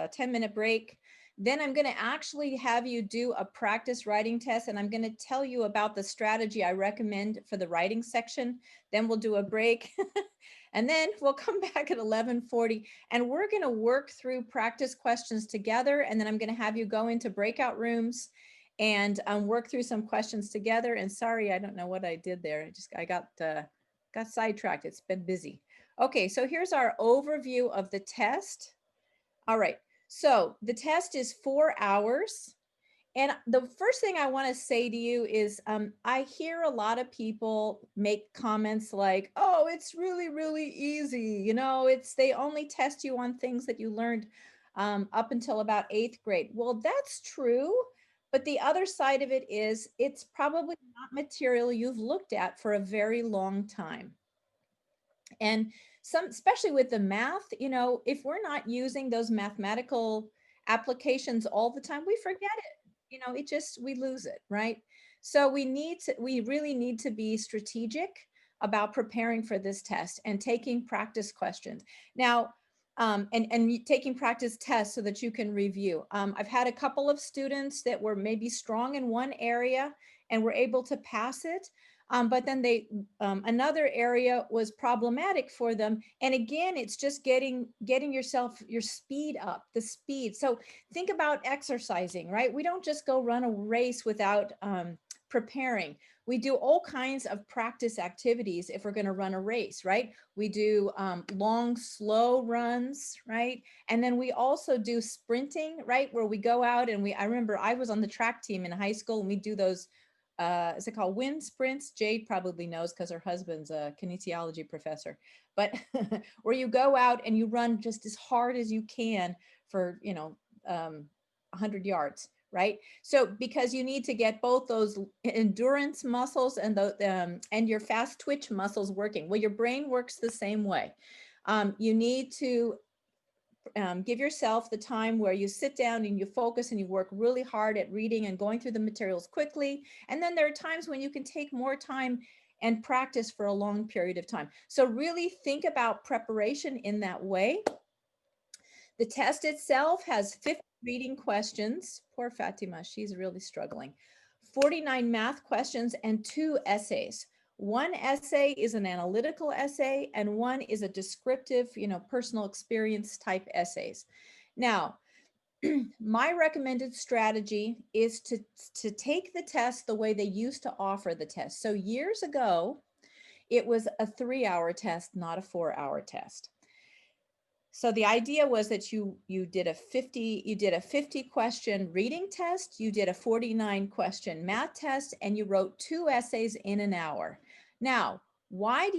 10-minute break. Then I'm going to actually have you do a practice writing test, and I'm going to tell you about the strategy I recommend for the writing section. Then we'll do a break. And then we'll come back at 11:40, and we're going to work through practice questions together. And then I'm going to have you go into breakout rooms and work through some questions together. And sorry, I don't know what I did there. I got sidetracked. It's been busy. Okay, so here's our overview of the test. All right, so the test is 4 hours. And the first thing I want to say to you is I hear a lot of people make comments like, oh, it's really, really easy. You know, they only test you on things that you learned up until about 8th grade. Well, that's true. But the other side of it is it's probably not material you've looked at for a very long time. And especially with the math, you know, if we're not using those mathematical applications all the time, we forget it. You know, we lose it, right? So we really need to be strategic about preparing for this test and taking practice questions. Now, and taking practice tests so that you can review. I've had a couple of students that were maybe strong in one area and were able to pass it. But then another area was problematic for them. And again, it's just getting your speed up, the speed. So think about exercising, right? We don't just go run a race without preparing. We do all kinds of practice activities if we're going to run a race, right? We do long, slow runs, right? And then we also do sprinting, right? Where we go out and I remember I was on the track team in high school and we do those is it called wind sprints? Jade probably knows because her husband's a kinesiology professor, but where you go out and you run just as hard as you can for, 100 yards, right? So because you need to get both those endurance muscles and your fast twitch muscles working. Well, your brain works the same way. You need to give yourself the time where you sit down and you focus and you work really hard at reading and going through the materials quickly. And then there are times when you can take more time and practice for a long period of time. So really think about preparation in that way. The test itself has 50 reading questions. Poor Fatima, she's really struggling. 49 math questions and 2 essays. One essay is an analytical essay and one is a descriptive, personal experience type essays. Now, my recommended strategy is to take the test the way they used to offer the test. So years ago, it was a 3-hour test, not a 4-hour test. So the idea was that you did a 50 question reading test, you did a 49 question math test, and you wrote 2 essays in an hour. Now, why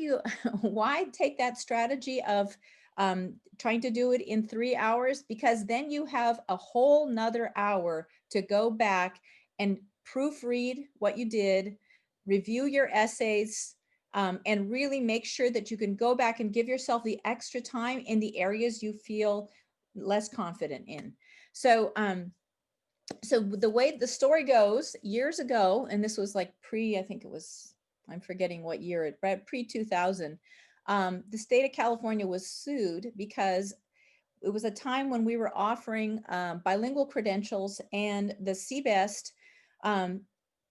take that strategy of trying to do it in 3 hours? Because then you have a whole nother hour to go back and proofread what you did, review your essays, and really make sure that you can go back and give yourself the extra time in the areas you feel less confident in. So, so the way the story goes, years ago, and this was like I think it was, I'm forgetting what year, pre-2000, the state of California was sued because it was a time when we were offering bilingual credentials, and the CBEST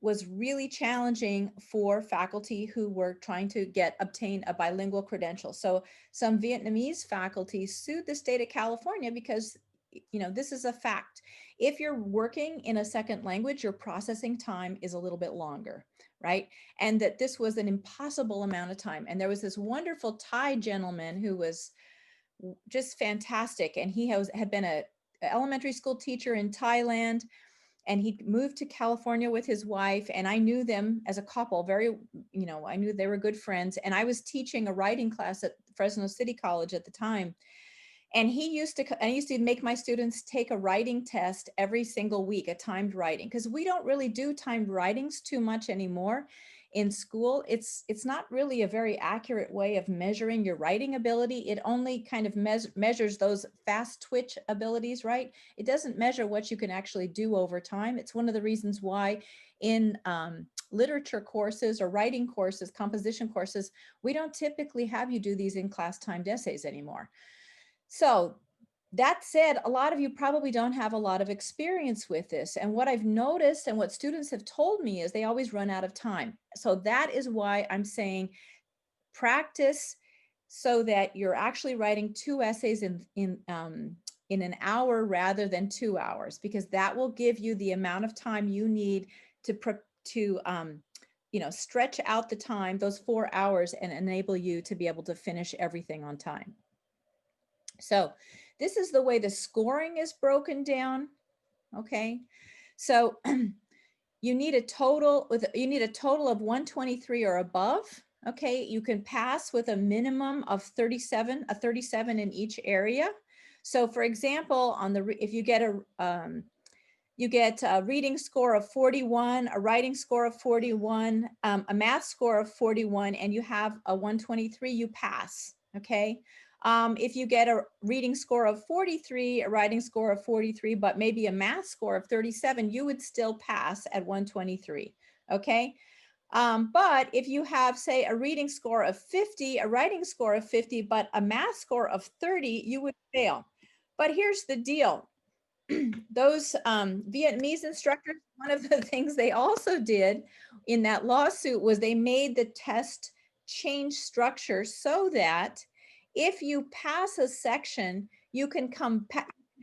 was really challenging for faculty who were trying to obtain a bilingual credential. So some Vietnamese faculty sued the state of California because, this is a fact. If you're working in a second language, your processing time is a little bit longer, right? And that this was an impossible amount of time. And there was this wonderful Thai gentleman who was just fantastic. And he had been an elementary school teacher in Thailand. And he moved to California with his wife, and I knew them as a couple I knew they were good friends. And I was teaching a writing class at Fresno City College at the time. And I used to make my students take a writing test every single week, a timed writing, because we don't really do timed writings too much anymore in school. It's not really a very accurate way of measuring your writing ability. It only kind of measures those fast twitch abilities, right? It doesn't measure what you can actually do over time. It's one of the reasons why in literature courses or writing courses, composition courses, we don't typically have you do these in class timed essays anymore. So That said, a lot of you probably don't have a lot of experience with this. And what I've noticed and what students have told me is they always run out of time. So that is why I'm saying practice so that you're actually writing 2 essays in an hour rather than 2 hours, because that will give you the amount of time you need to stretch out the time, those 4 hours, and enable you to be able to finish everything on time. So this is the way the scoring is broken down. Okay, so you need a total of 123 or above. Okay, you can pass with a minimum of 37 in each area. So for example, if you get a reading score of 41, a writing score of 41, a math score of 41, and you have a 123, you pass. Okay. If you get a reading score of 43, a writing score of 43, but maybe a math score of 37, you would still pass at 123. Okay. But if you have, say, a reading score of 50, a writing score of 50, but a math score of 30, you would fail. But here's the deal. Those Vietnamese instructors, one of the things they also did in that lawsuit was they made the test change structure so that if you pass a section, you can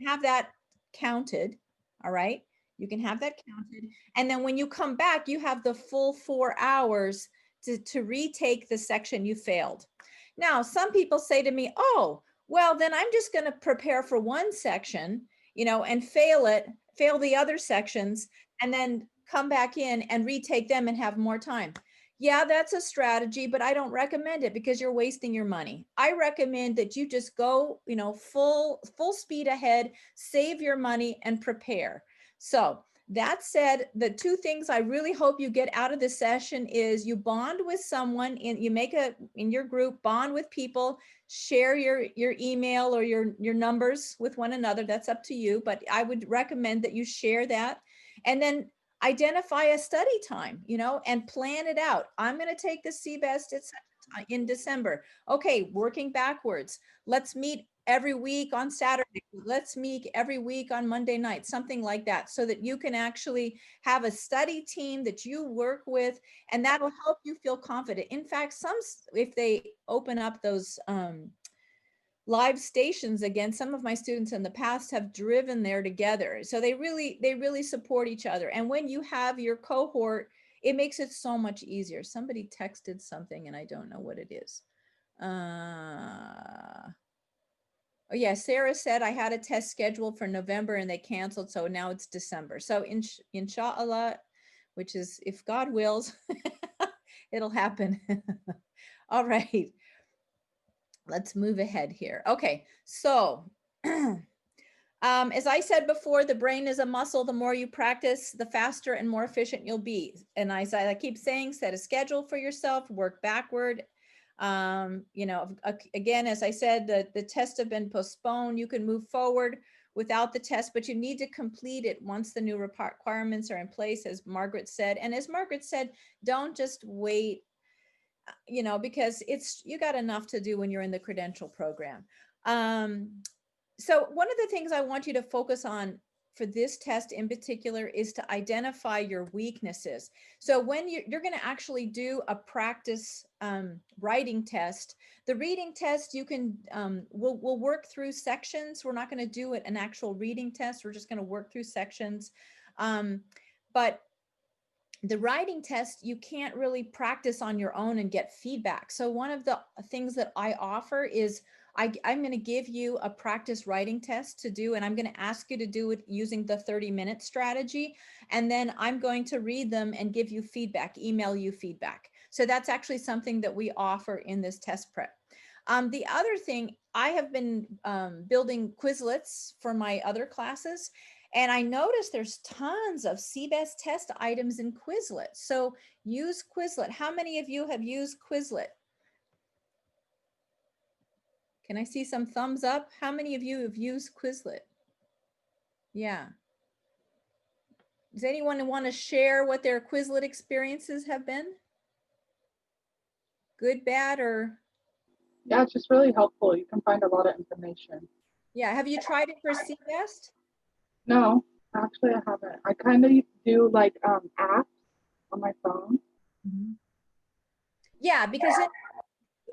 have that counted. All right. You can have that counted. And then when you come back, you have the full 4 hours to retake the section you failed. Now, some people say to me, oh, well, then I'm just going to prepare for one section, and fail the other sections, and then come back in and retake them and have more time. Yeah, that's a strategy, but I don't recommend it because you're wasting your money. I recommend that you just go, full speed ahead, save your money and prepare. So that said, the 2 things I really hope you get out of this session is you bond with someone, in your group, bond with people, share your email or your numbers with one another. That's up to you, but I would recommend that you share that, and then identify a study time, and plan it out. I'm going to take the CBEST in December. Okay, working backwards. Let's meet every week on Saturday. Let's meet every week on Monday night, something like that, so that you can actually have a study team that you work with, and that'll help you feel confident. In fact, if they open up those live stations again, some of my students in the past have driven there together. So they really support each other. And when you have your cohort, it makes it so much easier. Somebody texted something and I don't know what it is. Oh yeah, Sarah said I had a test scheduled for November and they canceled, so now it's December. So inshallah, which is if God wills, it'll happen. All right, let's move ahead here. Okay, so as I said before, the brain is a muscle. The more you practice, the faster and more efficient you'll be. And as I keep saying, set a schedule for yourself, work backward. Again, as I said, the tests have been postponed. You can move forward without the test, but you need to complete it once the new requirements are in place, as Margaret said. And as Margaret said, don't just wait, because you got enough to do when you're in the credential program. So one of the things I want you to focus on for this test in particular is to identify your weaknesses. So when you're going to actually do a practice writing test, the reading test, you can, we'll work through sections. We're not going to do an actual reading test. We're just going to work through sections. But the writing test, you can't really practice on your own and get feedback. So one of the things that I offer is I'm going to give you a practice writing test to do, and I'm going to ask you to do it using the 30-minute strategy. And then I'm going to read them and give you feedback, email you feedback. So that's actually something that we offer in this test prep. The other thing, I have been building Quizlets for my other classes, and I noticed there's tons of CBEST test items in Quizlet. So use Quizlet. How many of you have used Quizlet? Can I see some thumbs up? How many of you have used Quizlet? Yeah. Does anyone want to share what their Quizlet experiences have been? Good, bad, or? Yeah, it's just really helpful. You can find a lot of information. Yeah, have you tried it for CBEST? No, actually I haven't. I kind of do like apps on my phone. Mhm. Yeah, because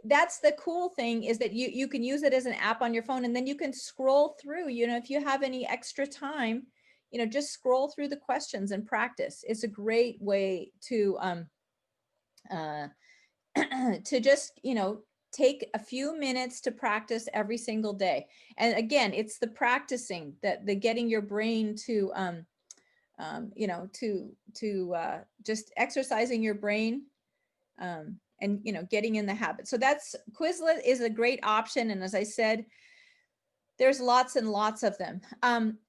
that's the cool thing is that you can use it as an app on your phone, and then you can scroll through, if you have any extra time, just scroll through the questions and practice. It's a great way to uh, to just, take a few minutes to practice every single day. And again, it's the practicing, that the getting your brain to just exercising your brain, and getting in the habit. So that's Quizlet is a great option, and as I said, there's lots and lots of them.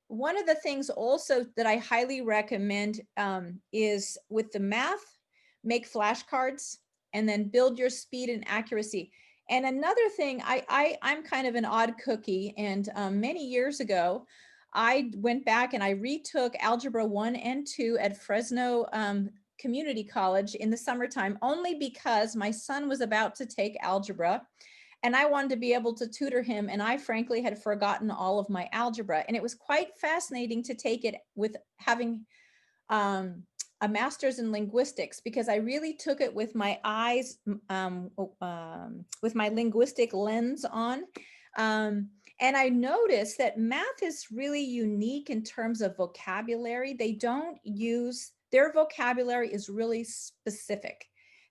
One of the things also that I highly recommend is with the math, make flashcards and then build your speed and accuracy. And another thing, I'm kind of an odd cookie, and many years ago, I went back and I retook Algebra 1 and 2 at Fresno Community College in the summertime, only because my son was about to take algebra and I wanted to be able to tutor him. And I frankly had forgotten all of my algebra. And it was quite fascinating to take it with having a master's in linguistics, because I really took it with my eyes, with my linguistic lens on. And I noticed that math is really unique in terms of vocabulary. They don't use, their vocabulary is really specific.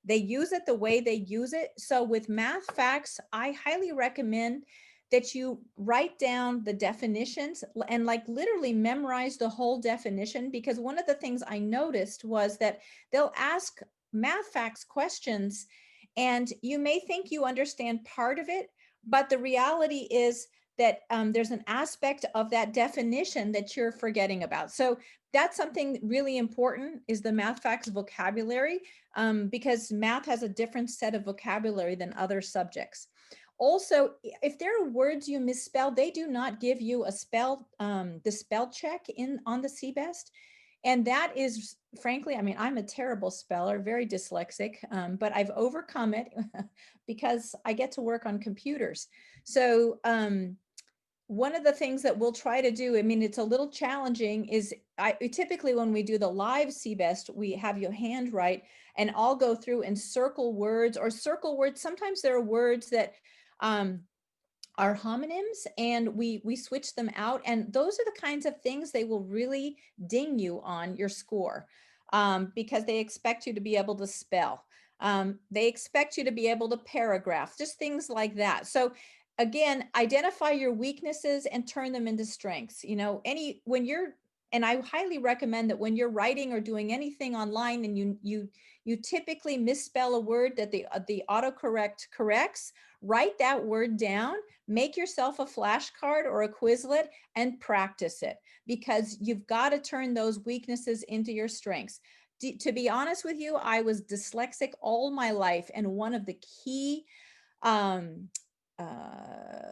They use it the way they use it. So with math facts, I highly recommend that you write down the definitions and like literally memorize the whole definition, because one of the things I noticed was that they'll ask math facts questions and you may think you understand part of it, but the reality is that there's an aspect of that definition that you're forgetting about. So that's something really important, is the math facts vocabulary, because math has a different set of vocabulary than other subjects. Also, if there are words you misspell, they do not give you a the spell check on the CBEST. And that is, frankly, I mean, I'm a terrible speller, very dyslexic, but I've overcome it because I get to work on computers. So one of the things that we'll try to do, I mean, it's a little challenging, is typically when we do the live CBEST, we have you handwrite, and I'll go through and circle words or circle words. Sometimes there are words that are homonyms, and we switch them out, and those are the kinds of things they will really ding you on your score, because they expect you to be able to spell. They expect you to be able to paragraph, just things like that. So again, identify your weaknesses and turn them into strengths. And I highly recommend that when you're writing or doing anything online and you typically misspell a word that the autocorrect corrects, write that word down, make yourself a flashcard or a Quizlet and practice it, because you've got to turn those weaknesses into your strengths. To be honest with you, I was dyslexic all my life, and one of the key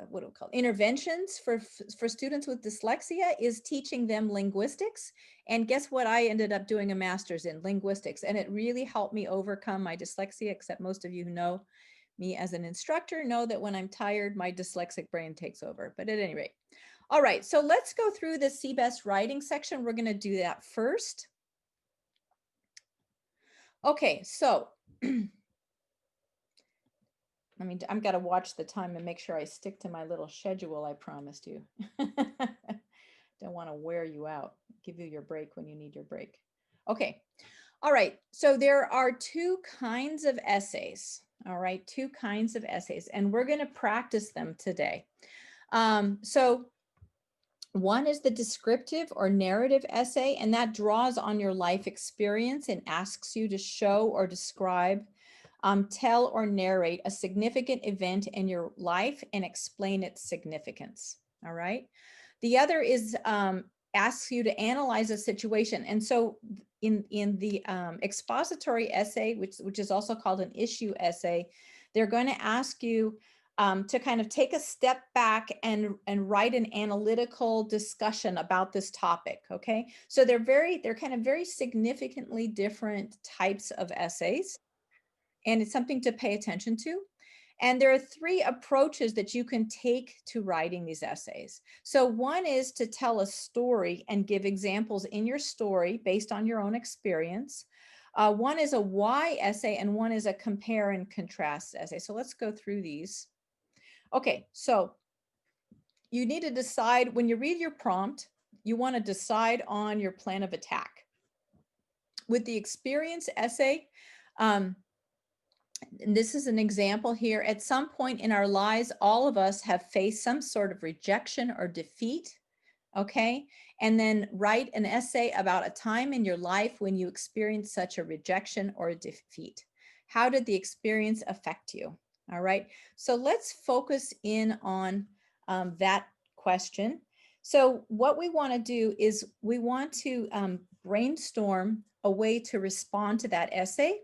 what do we call it, interventions for students with dyslexia is teaching them linguistics. And guess what? I ended up doing a master's in linguistics, and it really helped me overcome my dyslexia, except most of you who know me as an instructor know that when I'm tired, my dyslexic brain takes over. But at any rate, all right, so let's go through the CBEST writing section. We're going to do that first. Okay, so I've got to watch the time and make sure I stick to my little schedule I promised you. Don't want to wear you out. Give you your break when you need your break. Okay. All right. So there are two kinds of essays. All right. Two kinds of essays, and we're going to practice them today. So one is the descriptive or narrative essay, and that draws on your life experience and asks you to show or describe, tell or narrate a significant event in your life and explain its significance. All right. The other is asks you to analyze a situation. And so in the expository essay, which is also called an issue essay, they're going to ask you to kind of take a step back and write an analytical discussion about this topic. Okay, so they're kind of very significantly different types of essays, and it's something to pay attention to. And there are three approaches that you can take to writing these essays. So one is to tell a story and give examples in your story based on your own experience. One is a why essay and one is a compare and contrast essay. So let's go through these. Okay, so you need to decide when you read your prompt, you want to decide on your plan of attack. With the experience essay, and this is an example here. At some point in our lives, all of us have faced some sort of rejection or defeat, okay? And then write an essay about a time in your life when you experienced such a rejection or a defeat. How did the experience affect you? All right, so let's focus in on that question. So what we want to do is we want to brainstorm a way to respond to that essay.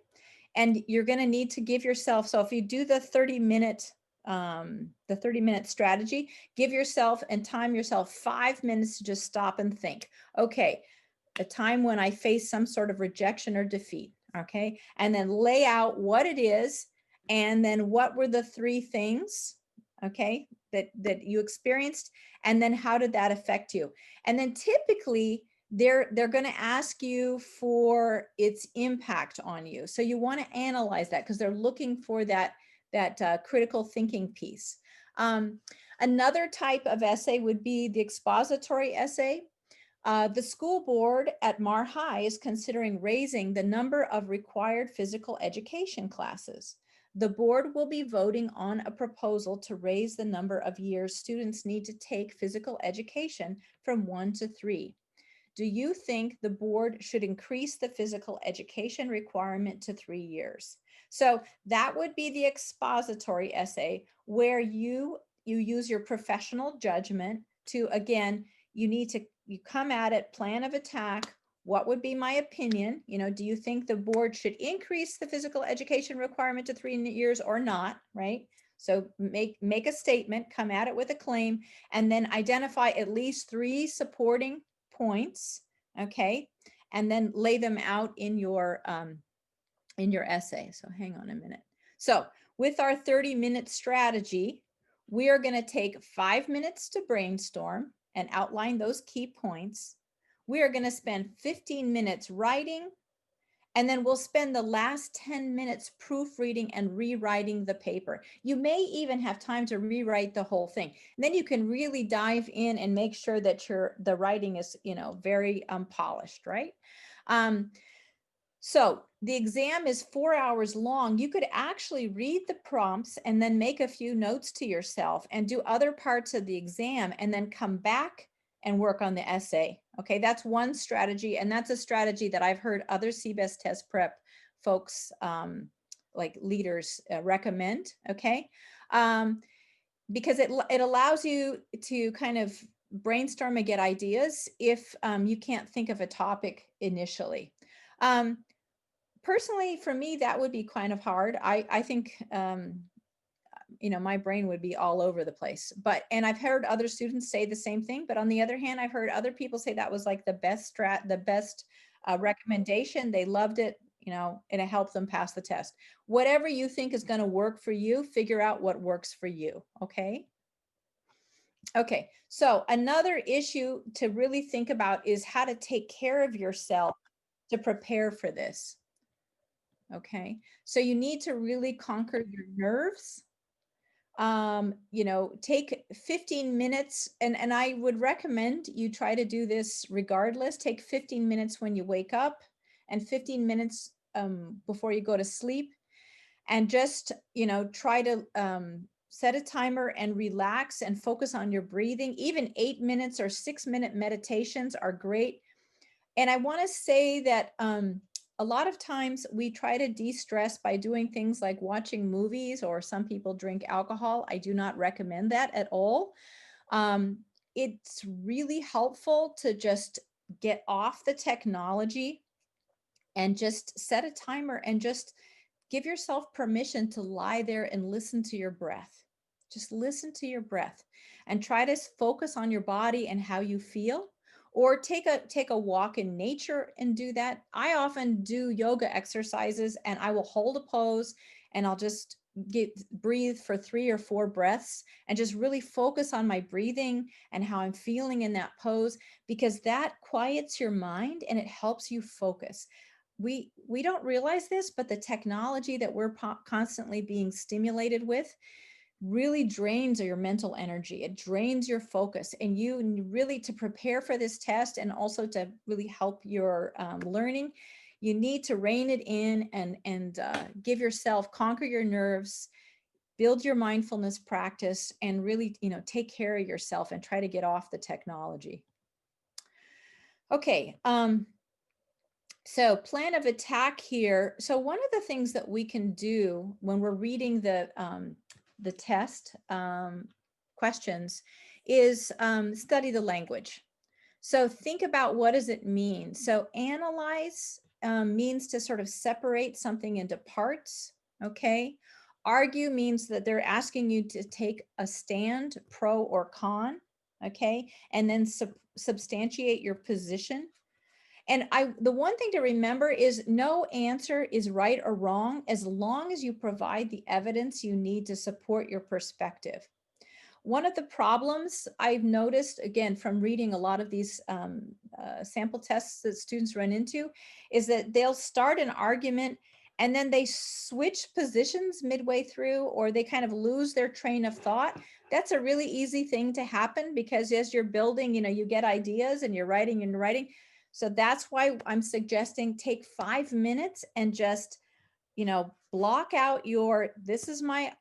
And you're going to need to give yourself, so if you do the 30-minute strategy, give yourself and time yourself 5 minutes to just stop and think. Okay, a time when I face some sort of rejection or defeat. Okay, and then lay out what it is, and then what were the three things, okay, that you experienced, and then how did that affect you? And then typically they're going to ask you for its impact on you. So you want to analyze that because they're looking for that critical thinking piece. Another type of essay would be the expository essay. The school board at Mar High is considering raising the number of required physical education classes. The board will be voting on a proposal to raise the number of years students need to take physical education from 1 to 3. Do you think the board should increase the physical education requirement to 3 years? So that would be the expository essay where you use your professional judgment to, again, you come at it, plan of attack. What would be my opinion? You know, do you think the board should increase the physical education requirement to 3 years or not, right? So make a statement, come at it with a claim, and then identify at least 3 supporting points, okay, and then lay them out in your essay. So hang on a minute. So with our 30-minute strategy, we are going to take 5 minutes to brainstorm and outline those key points. We are going to spend 15 minutes writing, and then we'll spend the last 10 minutes proofreading and rewriting the paper. You may even have time to rewrite the whole thing. And then you can really dive in and make sure that the writing is, you know, very polished, right? So the exam is 4 hours long. You could actually read the prompts and then make a few notes to yourself and do other parts of the exam and then come back and work on the essay. Okay, that's one strategy, and that's a strategy that I've heard other CBEST test prep folks, like leaders, recommend. Okay, because it allows you to kind of brainstorm and get ideas if you can't think of a topic initially. Personally, for me, that would be kind of hard. I think you know, my brain would be all over the place. And I've heard other students say the same thing, but on the other hand, I've heard other people say that was like the best recommendation. They loved it, you know, and it helped them pass the test. Whatever you think is going to work for you, figure out what works for you. Okay. Okay. So another issue to really think about is how to take care of yourself to prepare for this. Okay. So you need to really conquer your nerves. You know, take 15 minutes, and I would recommend you try to do this regardless. Take 15 minutes when you wake up and 15 minutes before you go to sleep, and just, you know, try to set a timer and relax and focus on your breathing. Even 8 minutes or 6-minute meditations are great. And I want to say that a lot of times we try to de-stress by doing things like watching movies, or some people drink alcohol. I do not recommend that at all. It's really helpful to just get off the technology and just set a timer and just give yourself permission to lie there and listen to your breath. Just listen to your breath and try to focus on your body and how you feel. Or take a walk in nature and do that. I often do yoga exercises, and I will hold a pose and I'll just breathe for 3 or 4 breaths and just really focus on my breathing and how I'm feeling in that pose, because that quiets your mind and it helps you focus. We don't realize this, but the technology that we're constantly being stimulated with really drains your mental energy. It drains your focus, and you really, to prepare for this test and also to really help your learning, you need to rein it in and give yourself, conquer your nerves, build your mindfulness practice, and really, take care of yourself and try to get off the technology. Okay. So plan of attack here. So one of the things that we can do when we're reading the test questions is study the language. So think about, what does it mean? So analyze means to sort of separate something into parts, okay? Argue means that they're asking you to take a stand, pro or con, okay? And then substantiate your position. And the one thing to remember is no answer is right or wrong as long as you provide the evidence you need to support your perspective. One of the problems I've noticed, again, from reading a lot of these sample tests that students run into, is that they'll start an argument and then they switch positions midway through, or they kind of lose their train of thought. That's a really easy thing to happen, because as you're building, you get ideas and you're writing and writing. So that's why I'm suggesting take 5 minutes and just, block out your, this is my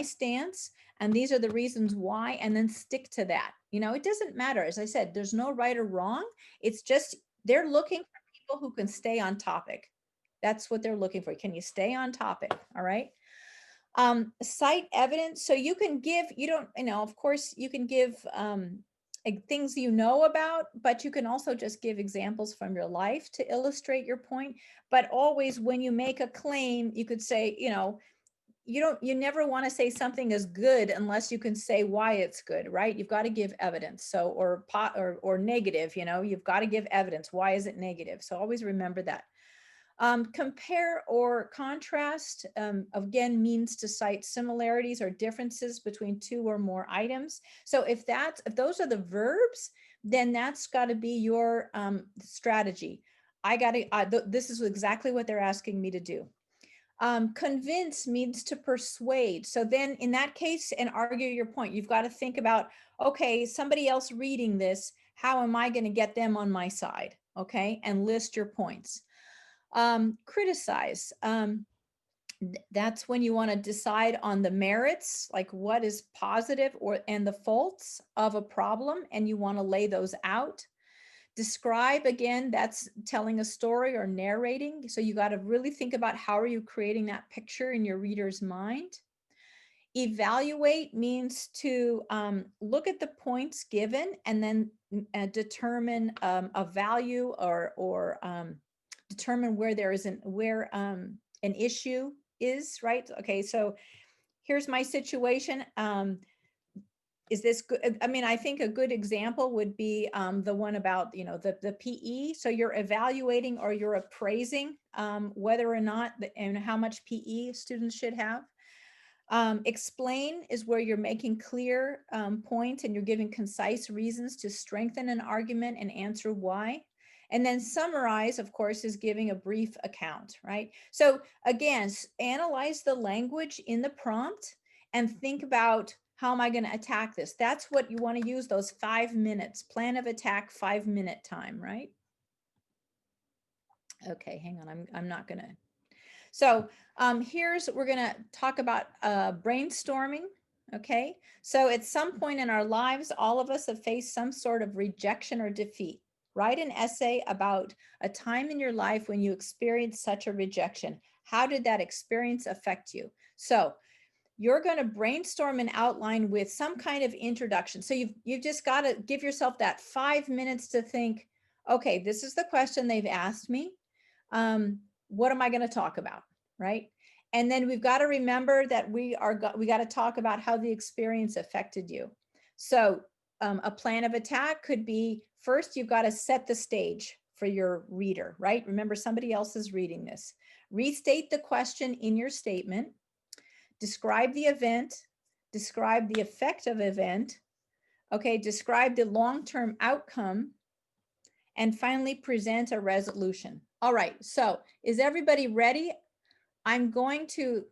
stance, and these are the reasons why, and then stick to that. It doesn't matter. As I said, there's no right or wrong. It's just, they're looking for people who can stay on topic. That's what they're looking for. Can you stay on topic? All right. Cite evidence. So you can give, of course you can give things about, but you can also just give examples from your life to illustrate your point. But always, when you make a claim, you could say, you never want to say something is good unless you can say why it's good, right? You've got to give evidence. So, or negative, you've got to give evidence. Why is it negative? So always remember that. Compare or contrast, again, means to cite similarities or differences between 2 or more items. So if those are the verbs, then that's got to be your strategy. This is exactly what they're asking me to do. Convince means to persuade. So then in that case, and argue your point, you've got to think about, okay, somebody else reading this, how am I going to get them on my side? Okay, and list your points. Criticize. That's when you want to decide on the merits, like what is positive and the faults of a problem, and you want to lay those out. Describe, again, that's telling a story or narrating. So you got to really think about, how are you creating that picture in your reader's mind. Evaluate means to look at the points given and then determine a value or determine where there isn't, where an issue is, right? Okay, so here's my situation. Is this good? I mean, I think a good example would be the one about, the PE. So you're evaluating or you're appraising whether or not and how much PE students should have. Explain is where you're making clear points and you're giving concise reasons to strengthen an argument and answer why. And then summarize, of course, is giving a brief account, right? So again, analyze the language in the prompt and think about, how am I going to attack this? That's what you want to use, those 5 minutes, plan of attack, 5-minute time, right? Okay, hang on, I'm not going to. So we're going to talk about brainstorming. Okay, so at some point in our lives, all of us have faced some sort of rejection or defeat. Write an essay about a time in your life when you experienced such a rejection. How did that experience affect you? So you're going to brainstorm an outline with some kind of introduction. So you've just got to give yourself that 5 minutes to think, okay, this is the question they've asked me. What am I going to talk about, right? And then we've got to remember that we got to talk about how the experience affected you. So a plan of attack could be, first, you've got to set the stage for your reader, right? Remember, somebody else is reading this. Restate the question in your statement. describe the event, describe the effect of event, okay, describe the long-term outcome, and finally present a resolution. All right, so is everybody ready? I'm going to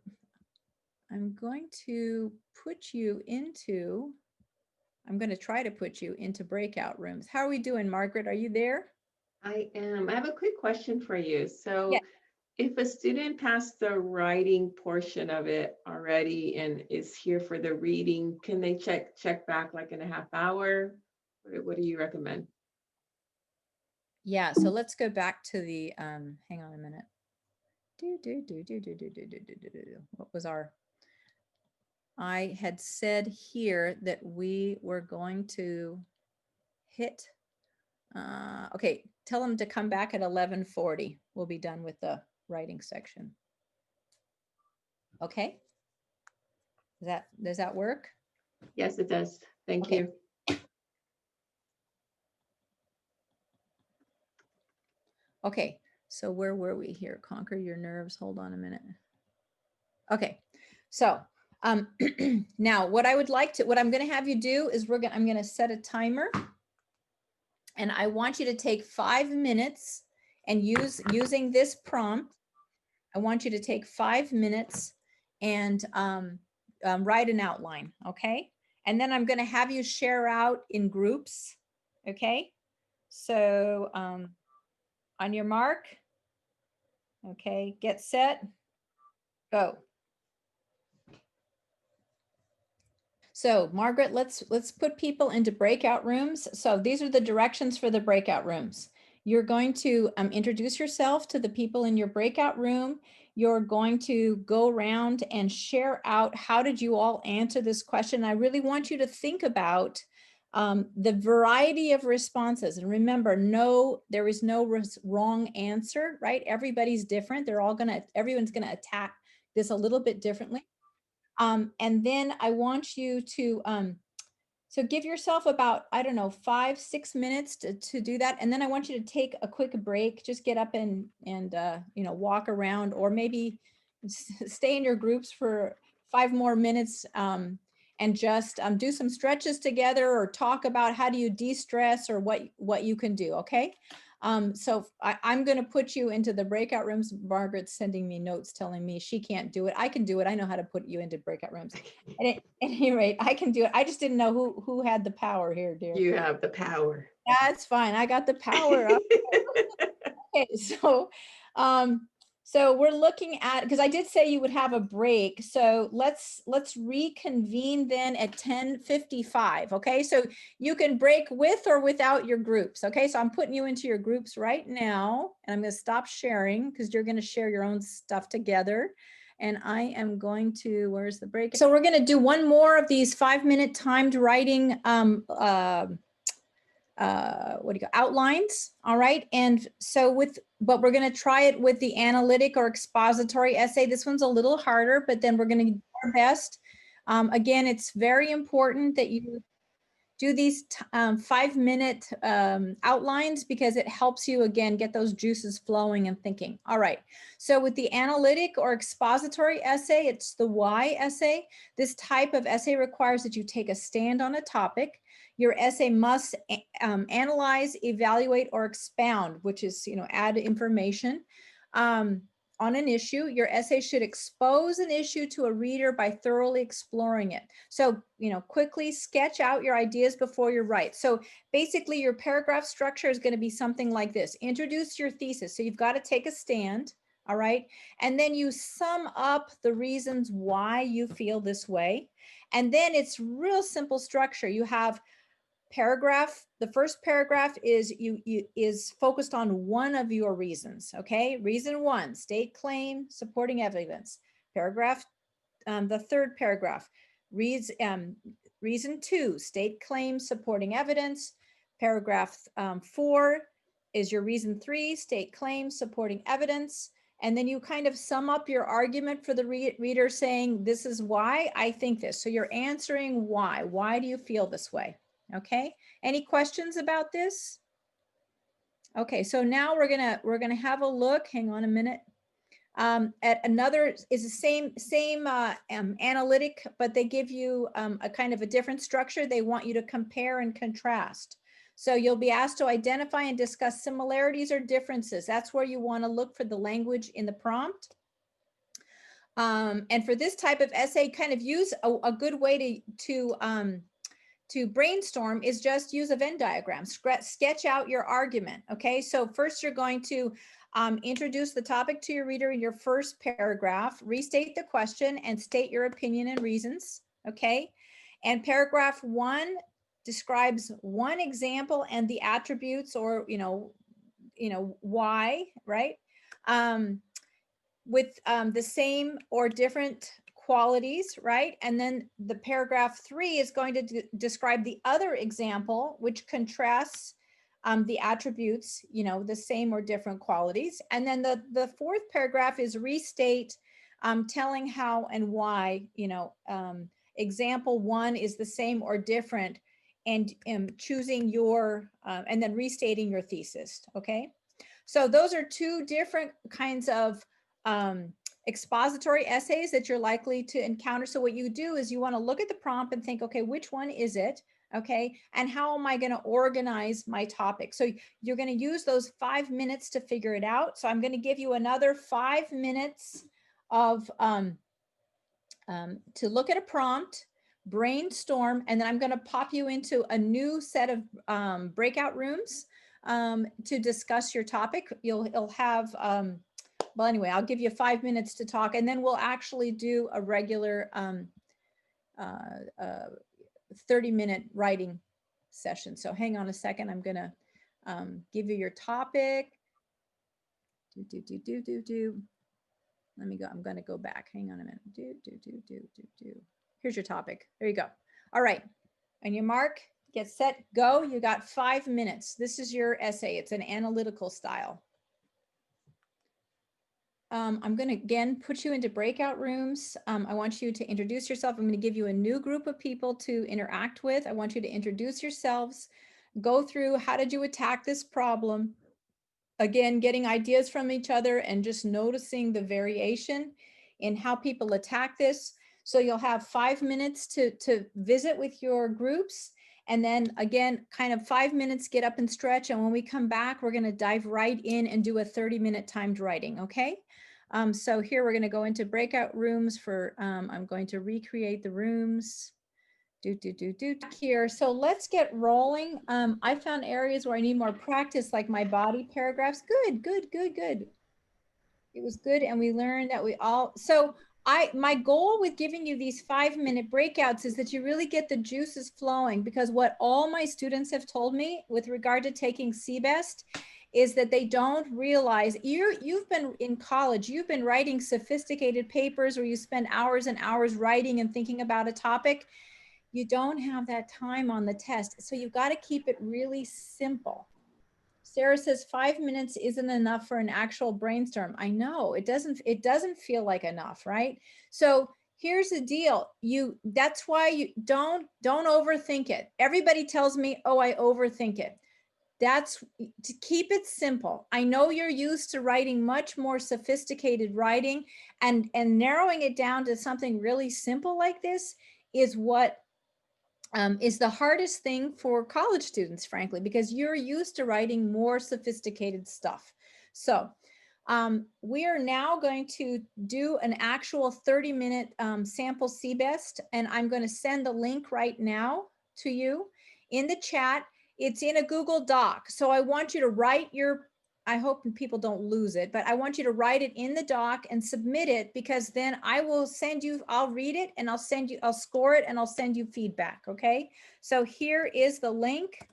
put you into, I'm going to try to put you into breakout rooms. How are we doing, Margaret? Are you there? I am. I have a quick question for you. So Yeah. if a student passed the writing portion of it already and is here for the reading, can they check back like in a half hour? What do you recommend? Yeah, so let's go back to the, hang on a minute. What was our, I had said here that we were going to hit, okay, tell them to come back at 11:40. We'll be done with the writing section. Okay? Does that work? Yes, it does. Thank Okay. you. Okay, so where were we here? Conquer your nerves. Hold on a minute. Okay, so now what I'm going to have you do is I'm going to set a timer, and I want you to take 5 minutes and using this prompt. I want you to take 5 minutes and write an outline, okay? And then I'm going to have you share out in groups, okay? So on your mark, okay, get set, go. So Margaret, let's put people into breakout rooms. So these are the directions for the breakout rooms. You're going to introduce yourself to the people in your breakout room. You're going to go around and share out, how did you all answer this question? I really want you to think about the variety of responses. And remember, there is no wrong answer, right? Everybody's different. Everyone's gonna attack this a little bit differently. And then I want you to, so give yourself about, I don't know, 5-6 minutes to do that. And then I want you to take a quick break, just get up and walk around, or maybe stay in your groups for 5 more minutes and just do some stretches together, or talk about how do you de-stress, or what you can do, okay? So I'm going to put you into the breakout rooms. Margaret's sending me notes telling me she can't do it. I can do it. I know how to put you into breakout rooms. At any rate, I can do it. I just didn't know who had the power here, dear. You have the power. That's fine. I got the power up. Okay, so we're looking at, because I did say you would have a break. So let's reconvene then at 10:55. Okay, so you can break with or without your groups. Okay, so I'm putting you into your groups right now, and I'm going to stop sharing because you're going to share your own stuff together. And I am going to, where's the break? So we're going to do one more of these 5-minute timed writing outlines. All right. And so but we're going to try it with the analytic or expository essay. This one's a little harder, but then we're going to do our best. Again, it's very important that you do these 5-minute outlines, because it helps you, again, get those juices flowing and thinking. All right. So with the analytic or expository essay, it's the why essay. This type of essay requires that you take a stand on a topic. Your essay must analyze, evaluate, or expound, which is, add information on an issue. Your essay should expose an issue to a reader by thoroughly exploring it. So, quickly sketch out your ideas before you write. So basically your paragraph structure is going to be something like this. Introduce your thesis. So you've got to take a stand. All right. And then you sum up the reasons why you feel this way. And then it's real simple structure. You have paragraph. The first paragraph is is focused on one of your reasons. Okay, reason 1, state claim, supporting evidence. Paragraph, the third paragraph reads reason 2, state claim, supporting evidence. Paragraph 4 is your reason 3, state claim, supporting evidence. And then you kind of sum up your argument for the reader, saying, this is why I think this. So you're answering why. Why do you feel this way? Okay, any questions about this? Okay, so now we're gonna have a look. Hang on a minute. At another is the same analytic, but they give you a kind of a different structure. They want you to compare and contrast. So you'll be asked to identify and discuss similarities or differences. That's where you want to look for the language in the prompt. And for this type of essay, kind of use a good way to brainstorm is just use a Venn diagram. Sketch out your argument. Okay, so first you're going to introduce the topic to your reader in your first paragraph, restate the question and state your opinion and reasons. Okay, and paragraph 1 describes one example and the attributes, or why, right? With the same or different qualities, right? And then the paragraph 3 is going to describe the other example, which contrasts the attributes, the same or different qualities. And then the fourth paragraph is restate, telling how and why, example 1 is the same or different, and choosing your, and then restating your thesis, okay? So those are 2 different kinds of expository essays that you're likely to encounter. So what you do is you want to look at the prompt and think, okay, which one is it? Okay, and how am I going to organize my topic? So you're going to use those 5 minutes to figure it out. So I'm going to give you another 5 minutes of to look at a prompt, brainstorm, and then I'm going to pop you into a new set of breakout rooms to discuss your topic. You'll have well, anyway, I'll give you 5 minutes to talk, and then we'll actually do a regular 30-minute writing session. So hang on a second. I'm going to give you your topic. Let me go. I'm going to go back. Hang on a minute. Here's your topic. There you go. All right. And your mark, get set, go. You got 5 minutes. This is your essay. It's an analytical style. I'm going to again put you into breakout rooms. I want you to introduce yourself. I'm going to give you a new group of people to interact with. I want you to introduce yourselves, go through how did you attack this problem. Again, getting ideas from each other and just noticing the variation in how people attack this. So you'll have 5 minutes to visit with your groups. And then again, kind of 5 minutes, get up and stretch. And when we come back, we're going to dive right in and do a 30-minute timed writing. Okay. So here we're going to go into breakout rooms for, I'm going to recreate the rooms. Here. So let's get rolling. I found areas where I need more practice, like my body paragraphs. Good. It was good. And we learned that my goal with giving you these 5-minute breakouts is that you really get the juices flowing, because what all my students have told me with regard to taking CBEST is that they don't realize you've been in college, you've been writing sophisticated papers where you spend hours and hours writing and thinking about a topic. You don't have that time on the test. So you've got to keep it really simple. Sarah says 5 minutes isn't enough for an actual brainstorm. I know it doesn't feel like enough, right? So here's the deal. That's why you don't overthink it. Everybody tells me, oh, I overthink it. That's to keep it simple. I know you're used to writing much more sophisticated writing, and narrowing it down to something really simple like this is what is the hardest thing for college students, frankly, because you're used to writing more sophisticated stuff. So we are now going to do an actual 30-minute sample CBEST, and I'm going to send the link right now to you in the chat. It's in a Google Doc. So I want you to write I hope people don't lose it, but I want you to write it in the doc and submit it, because then I will send you, I'll read it and I'll score it and I'll send you feedback. Okay. So here is the link.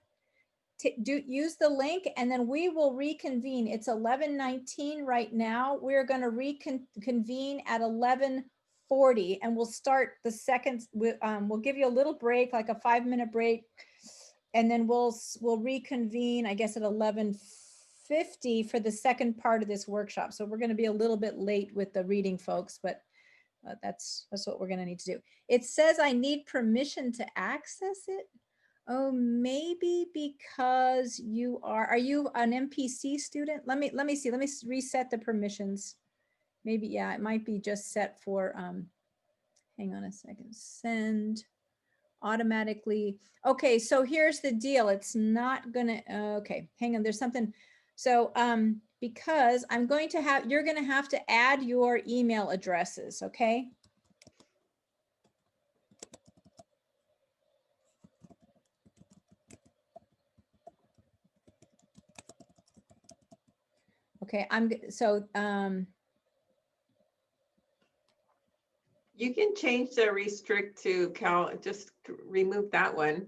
Use the link, and then we will reconvene. It's 11:19 right now. We're going to reconvene at 11:40, and we'll start the second. We'll give you a little break, like a 5-minute break. And then we'll reconvene, I guess, at 11:50 for the second part of this workshop. So we're going to be a little bit late with the reading, folks, but that's what we're going to need to do. It says I need permission to access it. Oh, maybe because are you an MPC student? Let me see. Let me reset the permissions. Maybe, yeah, it might be just set for, hang on a second, send automatically. Okay, so here's the deal. It's not gonna, okay, hang on, there's something. So because I'm going to have, you're gonna have to add your email addresses, okay? Okay, You can change the restrict to Cal, just remove that one.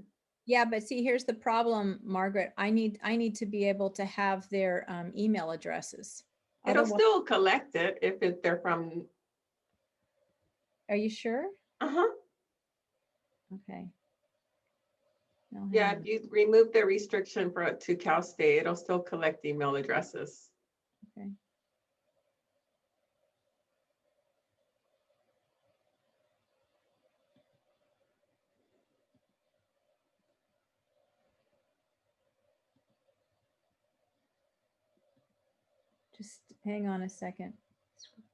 yeah, but see, here's the problem, Margaret. I need to be able to have their email addresses. It'll Otherwise, still collect it if they're from. are you sure? Uh-huh. Okay. No, hang Yeah, on. if you remove the restriction for to Cal State, it'll still collect email addresses. Okay. Just hang on a second.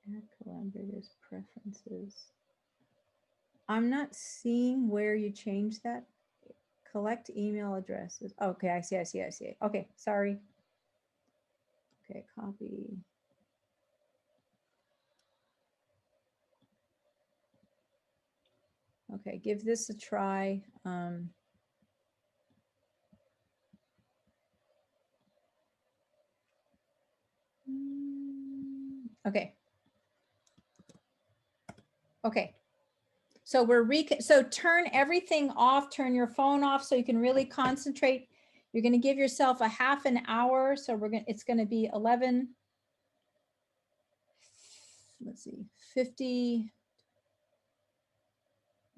Add collaborators preferences. I'm not seeing where you changed that. Collect email addresses. Okay, I see. Okay, sorry. Okay, copy. Okay, give this a try. Okay. Okay. So so turn everything off, turn your phone off so you can really concentrate. You're going to give yourself a half an hour. So it's going to be 11, let's see, 50,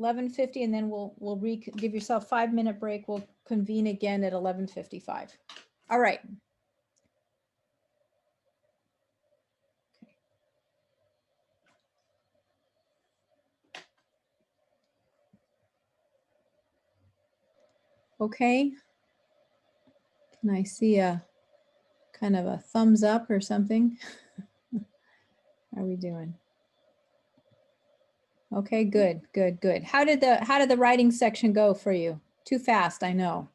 11:50, and then we'll give yourself 5-minute break. We'll convene again at 11:55. All right. Okay. Can I see a kind of a thumbs up or something? How are we doing? Okay, good. How did the writing section go for you? Too fast, I know.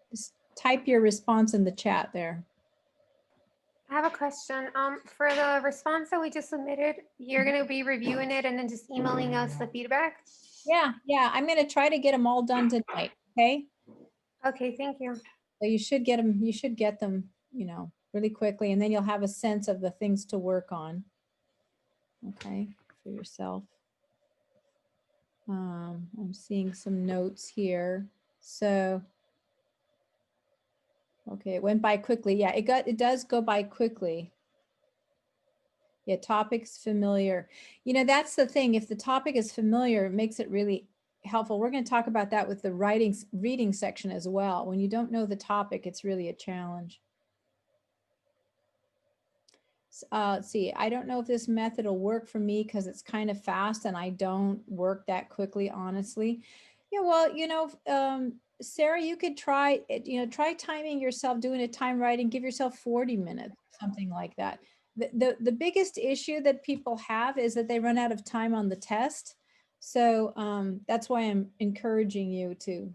Just type your response in the chat there. I have a question. For the response that we just submitted, you're going to be reviewing it and then just emailing us the feedback? Yeah, I'm going to try to get them all done tonight, okay? Okay, thank you. So you should get them, really quickly, and then you'll have a sense of the things to work on, okay, for yourself. I'm seeing some notes here. So, okay, it went by quickly. Yeah, it does go by quickly. Yeah, topic's familiar. That's the thing. If the topic is familiar, it makes it really helpful. We're going to talk about that with the reading section as well. When you don't know the topic, it's really a challenge. Let's see, I don't know if this method will work for me because it's kind of fast and I don't work that quickly, honestly. Yeah, well, Sarah, you could try it, try timing yourself, doing a time writing, give yourself 40 minutes, something like that. The biggest issue that people have is that they run out of time on the test. So that's why I'm encouraging you to,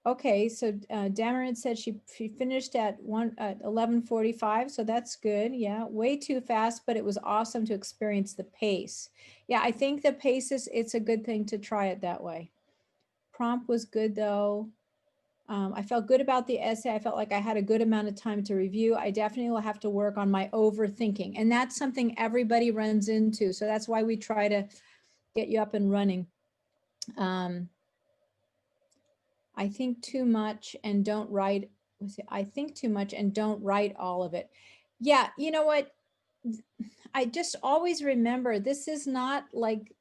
Okay, so Damarin said she finished at 11:45, so that's good. Yeah, way too fast, but it was awesome to experience the pace. Yeah, I think the pace it's a good thing to try it that way. Prompt was good though. I felt good about the essay. I felt like I had a good amount of time to review. I definitely will have to work on my overthinking, and that's something everybody runs into. So that's why we try to get you up and running. I think too much and don't write. I think too much and don't write all of it. Yeah, you know what? I just always remember this is not like,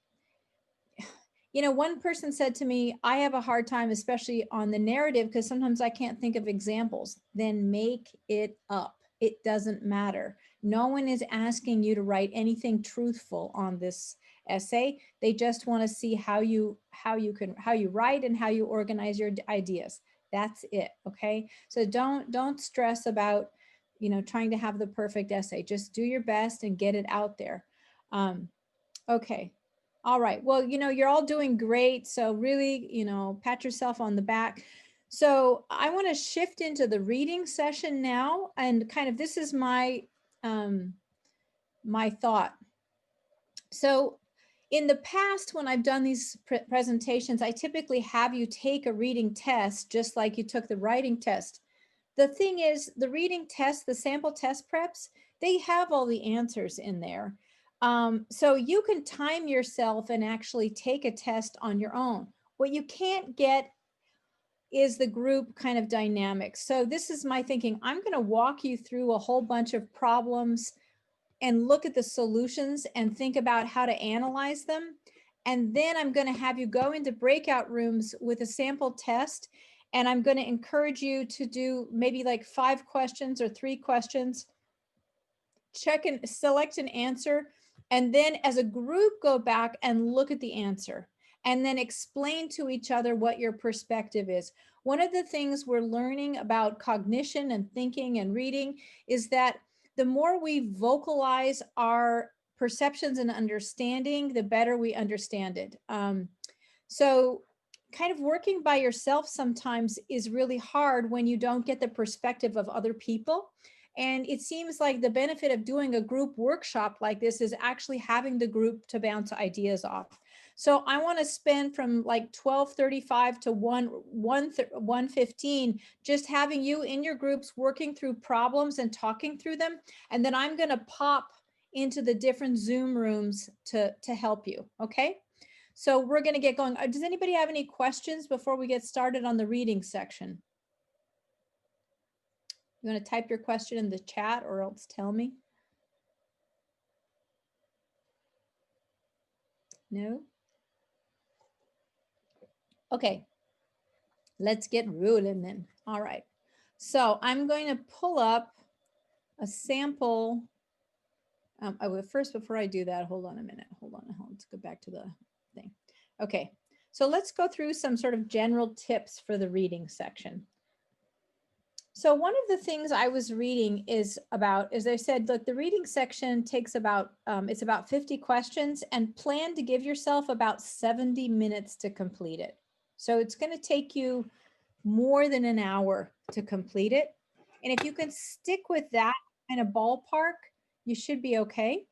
one person said to me, I have a hard time, especially on the narrative, because sometimes I can't think of examples. Then make it up. It doesn't matter. No one is asking you to write anything truthful on this essay. They just want to see how you write and how you organize your ideas. That's it. Okay. So don't stress about, trying to have the perfect essay. Just do your best and get it out there. Okay. All right. Well, you're all doing great. So really, pat yourself on the back. So I want to shift into the reading session now. And kind of, this is my, my thought. So in the past, when I've done these presentations, I typically have you take a reading test, just like you took the writing test. The thing is, the reading test, the sample test preps, they have all the answers in there. So you can time yourself and actually take a test on your own. What you can't get is the group kind of dynamics. So this is my thinking. I'm going to walk you through a whole bunch of problems and look at the solutions and think about how to analyze them. And then I'm going to have you go into breakout rooms with a sample test. And I'm going to encourage you to do maybe like 5 questions or 3 questions, check and select an answer. And then as a group, go back and look at the answer and then explain to each other what your perspective is. One of the things we're learning about cognition and thinking and reading is that the more we vocalize our perceptions and understanding, the better we understand it. So kind of working by yourself sometimes is really hard when you don't get the perspective of other people. And it seems like the benefit of doing a group workshop like this is actually having the group to bounce ideas off. So I want to spend from like 12:35 to 1:15 just having you in your groups working through problems and talking through them. And then I'm going to pop into the different Zoom rooms to help you. Okay. So we're going to get going. Does anybody have any questions before we get started on the reading section? You want to type your question in the chat or else tell me? No? Okay, let's get rolling then. All right. So I'm going to pull up a sample. First, before I do that, hold on a minute. Hold on. Let's go back to the thing. Okay, so let's go through some sort of general tips for the reading section. So one of the things I was reading is about, as I said, look, the reading section takes about, it's about 50 questions, and plan to give yourself about 70 minutes to complete it. So it's going to take you more than an hour to complete it. And if you can stick with that kind of ballpark, you should be okay.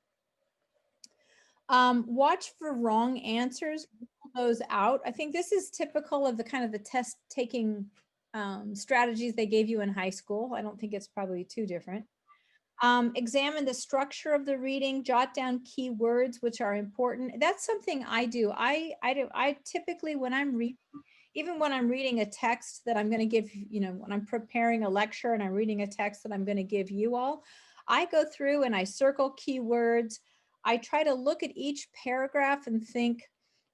Watch for wrong answers, pull those out. I think this is typical of the kind of the test taking strategies they gave you in high school. I don't think it's probably too different. Examine the structure of the reading, jot down key words which are important. That's something I do. I typically, when I'm reading, even when I'm reading a text that I'm going to give, when I'm preparing a lecture and I'm reading a text that I'm going to give you all, I go through and I circle keywords. I try to look at each paragraph and think,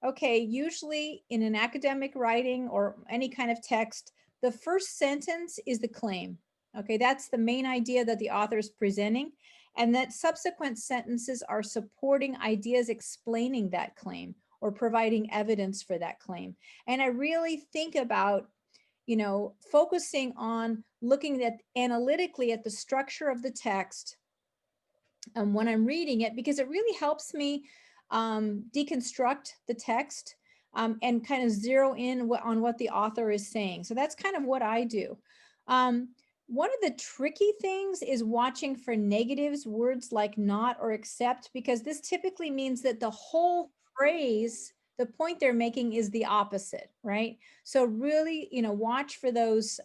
okay, usually in an academic writing or any kind of text, the first sentence is the claim. Okay, that's the main idea that the author is presenting, and that subsequent sentences are supporting ideas explaining that claim or providing evidence for that claim. And I really think about, focusing on looking at analytically at the structure of the text when I'm reading it, because it really helps me deconstruct the text and kind of zero in on what the author is saying. So that's kind of what I do. One of the tricky things is watching for negatives, words like not or except, because this typically means that the whole phrase, the point they're making is the opposite, right? So really, watch for those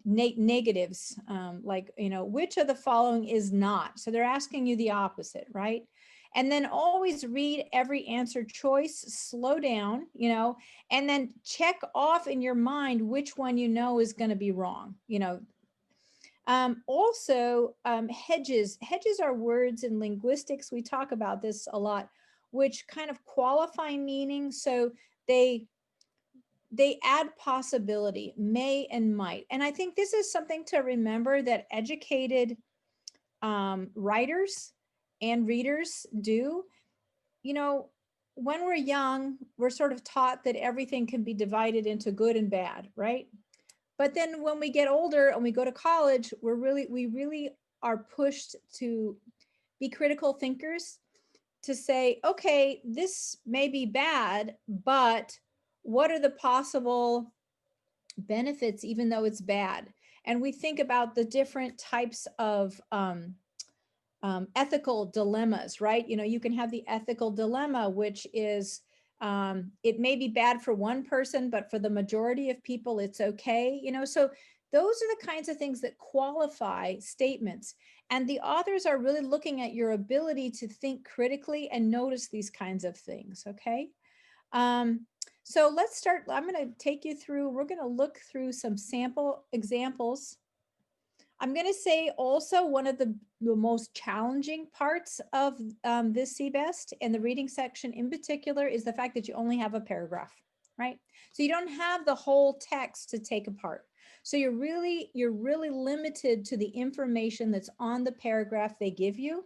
negatives, like, which of the following is not? So they're asking you the opposite, right? And then always read every answer choice, slow down, and then check off in your mind which one is going to be wrong, Also, hedges are words in linguistics. We talk about this a lot, which kind of qualify meaning. So they add possibility, may and might. And I think this is something to remember that educated writers and readers do. When we're young, we're sort of taught that everything can be divided into good and bad, right? But then when we get older and we go to college, we really are pushed to be critical thinkers, to say, okay, this may be bad, but what are the possible benefits, even though it's bad? And we think about the different types of ethical dilemmas, right? You know, you can have the ethical dilemma, which is it may be bad for one person, but for the majority of people, it's okay. You know, so those are the kinds of things that qualify statements. And the authors are really looking at your ability to think critically and notice these kinds of things, okay? So let's start. I'm going to take you through, we're going to look through some sample examples. I'm going to say also one of the most challenging parts of this CBEST and the reading section in particular is the fact that you only have a paragraph, right? So you don't have the whole text to take apart. So you're really limited to the information that's on the paragraph they give you.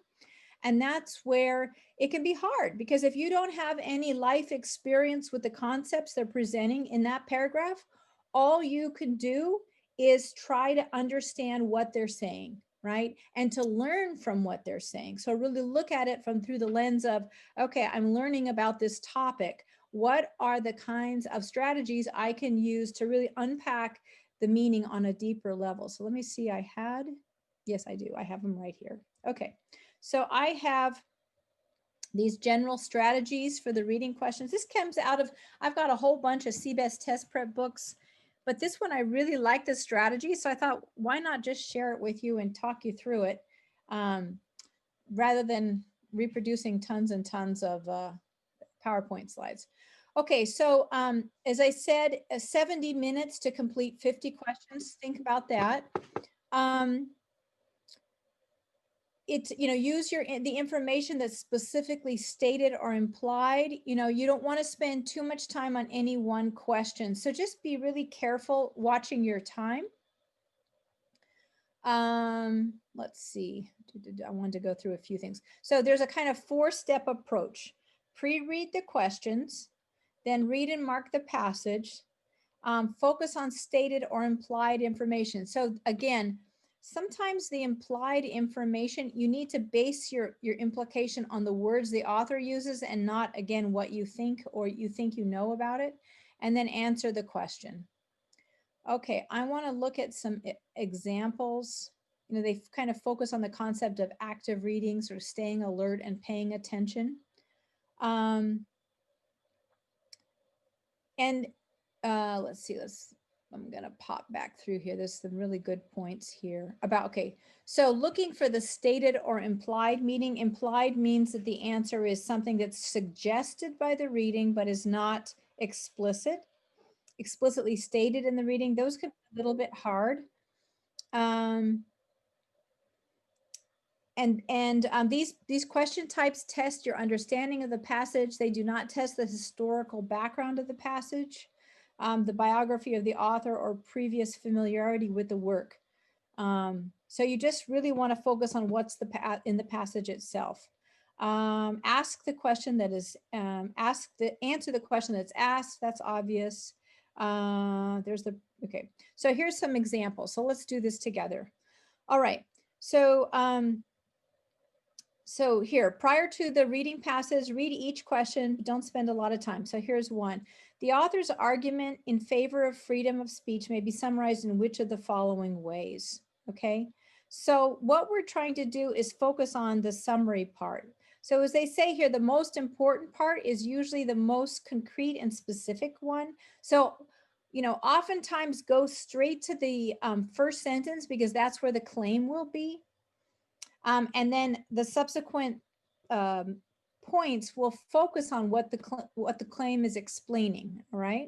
And that's where it can be hard, because if you don't have any life experience with the concepts they're presenting in that paragraph, all you can do is try to understand what they're saying, right? And to learn from what they're saying. So really look at it from through the lens of, okay, I'm learning about this topic. What are the kinds of strategies I can use to really unpack the meaning on a deeper level? So let me see, yes, I do. I have them right here. Okay. So I have these general strategies for the reading questions. This comes out of, I've got a whole bunch of CBEST test prep books, but this one, I really like the strategy. So I thought, why not just share it with you and talk you through it rather than reproducing tons and tons of PowerPoint slides. Okay, so as I said, 70 minutes to complete 50 questions. Think about that. It's, you know, use the information that's specifically stated or implied. You know, you don't want to spend too much time on any one question. So just be really careful watching your time. Let's see. I wanted to go through a few things. So there's a kind of 4-step approach. Pre-read the questions, then read and mark the passage, focus on stated or implied information. So again, sometimes the implied information, you need to base your implication on the words the author uses and not, again, what you think or you think you know about it, and then answer the question. Okay, I want to look at some examples. You know, they kind of focus on the concept of active reading, sort of staying alert and paying attention. Let's see, I'm going to pop back through here. There's some really good points here about, okay, so looking for the stated or implied meaning. Implied means that the answer is something that's suggested by the reading, but is not explicitly stated in the reading. Those could be a little bit hard. These question types test your understanding of the passage. They do not test the historical background of the passage, the biography of the author, or previous familiarity with the work. So you just really want to focus on what's in the passage itself. Ask the question that is answer the question that's asked. That's obvious. Okay. So here's some examples. So let's do this together. All right. So so here, prior to the reading passage, read each question. Don't spend a lot of time. So here's one. The author's argument in favor of freedom of speech may be summarized in which of the following ways? Okay. So what we're trying to do is focus on the summary part. So as they say here, the most important part is usually the most concrete and specific one. So, you know, oftentimes go straight to the first sentence, because that's where the claim will be. And then the subsequent points will focus on what the claim is explaining. All right.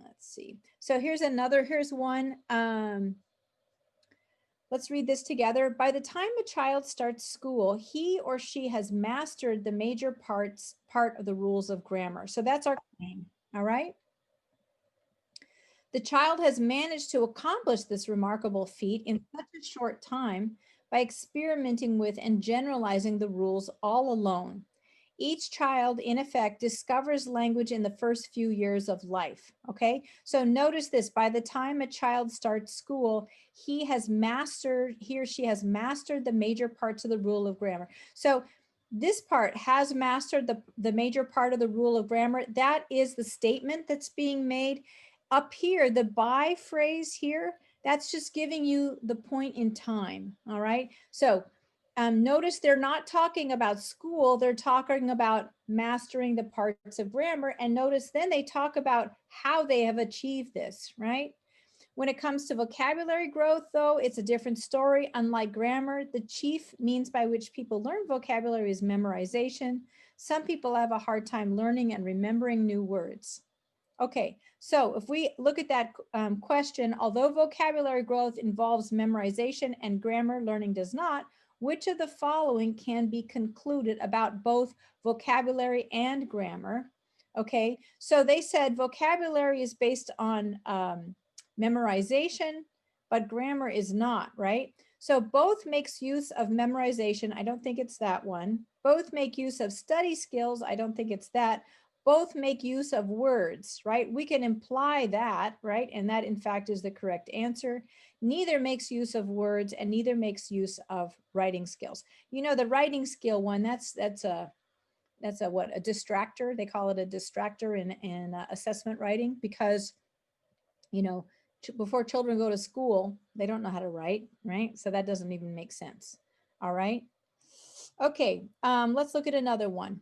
Let's see. So here's one. Let's read this together. By the time a child starts school, he or she has mastered the major part of the rules of grammar. So that's our claim. All right. The child has managed to accomplish this remarkable feat in such a short time by experimenting with and generalizing the rules all alone. Each child, in effect, discovers language in the first few years of life, okay? So notice this, by the time a child starts school, he or she has mastered the major parts of the rule of grammar. So this part has mastered the major part of the rule of grammar. That is the statement that's being made. Up here, the by phrase here, that's just giving you the point in time, all right? So notice they're not talking about school, they're talking about mastering the parts of grammar. And notice then they talk about how they have achieved this, right? When it comes to vocabulary growth, though, it's a different story. Unlike grammar, the chief means by which people learn vocabulary is memorization. Some people have a hard time learning and remembering new words. Okay, so if we look at that question, although vocabulary growth involves memorization and grammar learning does not, which of the following can be concluded about both vocabulary and grammar? Okay, so they said vocabulary is based on memorization, but grammar is not, right? So both makes use of memorization. I don't think it's that one. Both make use of study skills. I don't think it's that. Both make use of words, right? We can imply that, right? And that in fact is the correct answer. Neither makes use of words and neither makes use of writing skills. You know, the writing skill one, that's a what, a distractor. They call it a distractor in assessment writing because, you know, before children go to school, they don't know how to write, right? So that doesn't even make sense. All right. Okay, let's look at another one.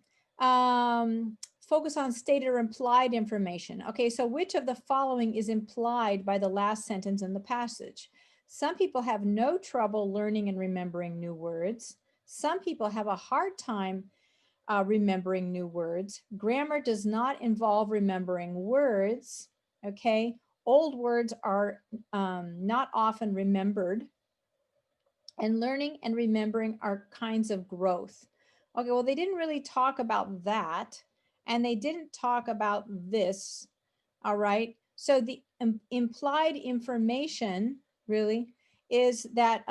Focus on stated or implied information. Okay, so which of the following is implied by the last sentence in the passage? Some people have no trouble learning and remembering new words. Some people have a hard time remembering new words. Grammar does not involve remembering words. Okay, old words are not often remembered. And learning and remembering are kinds of growth. Okay, well, they didn't really talk about that. And they didn't talk about this. All right. So the implied information really is that,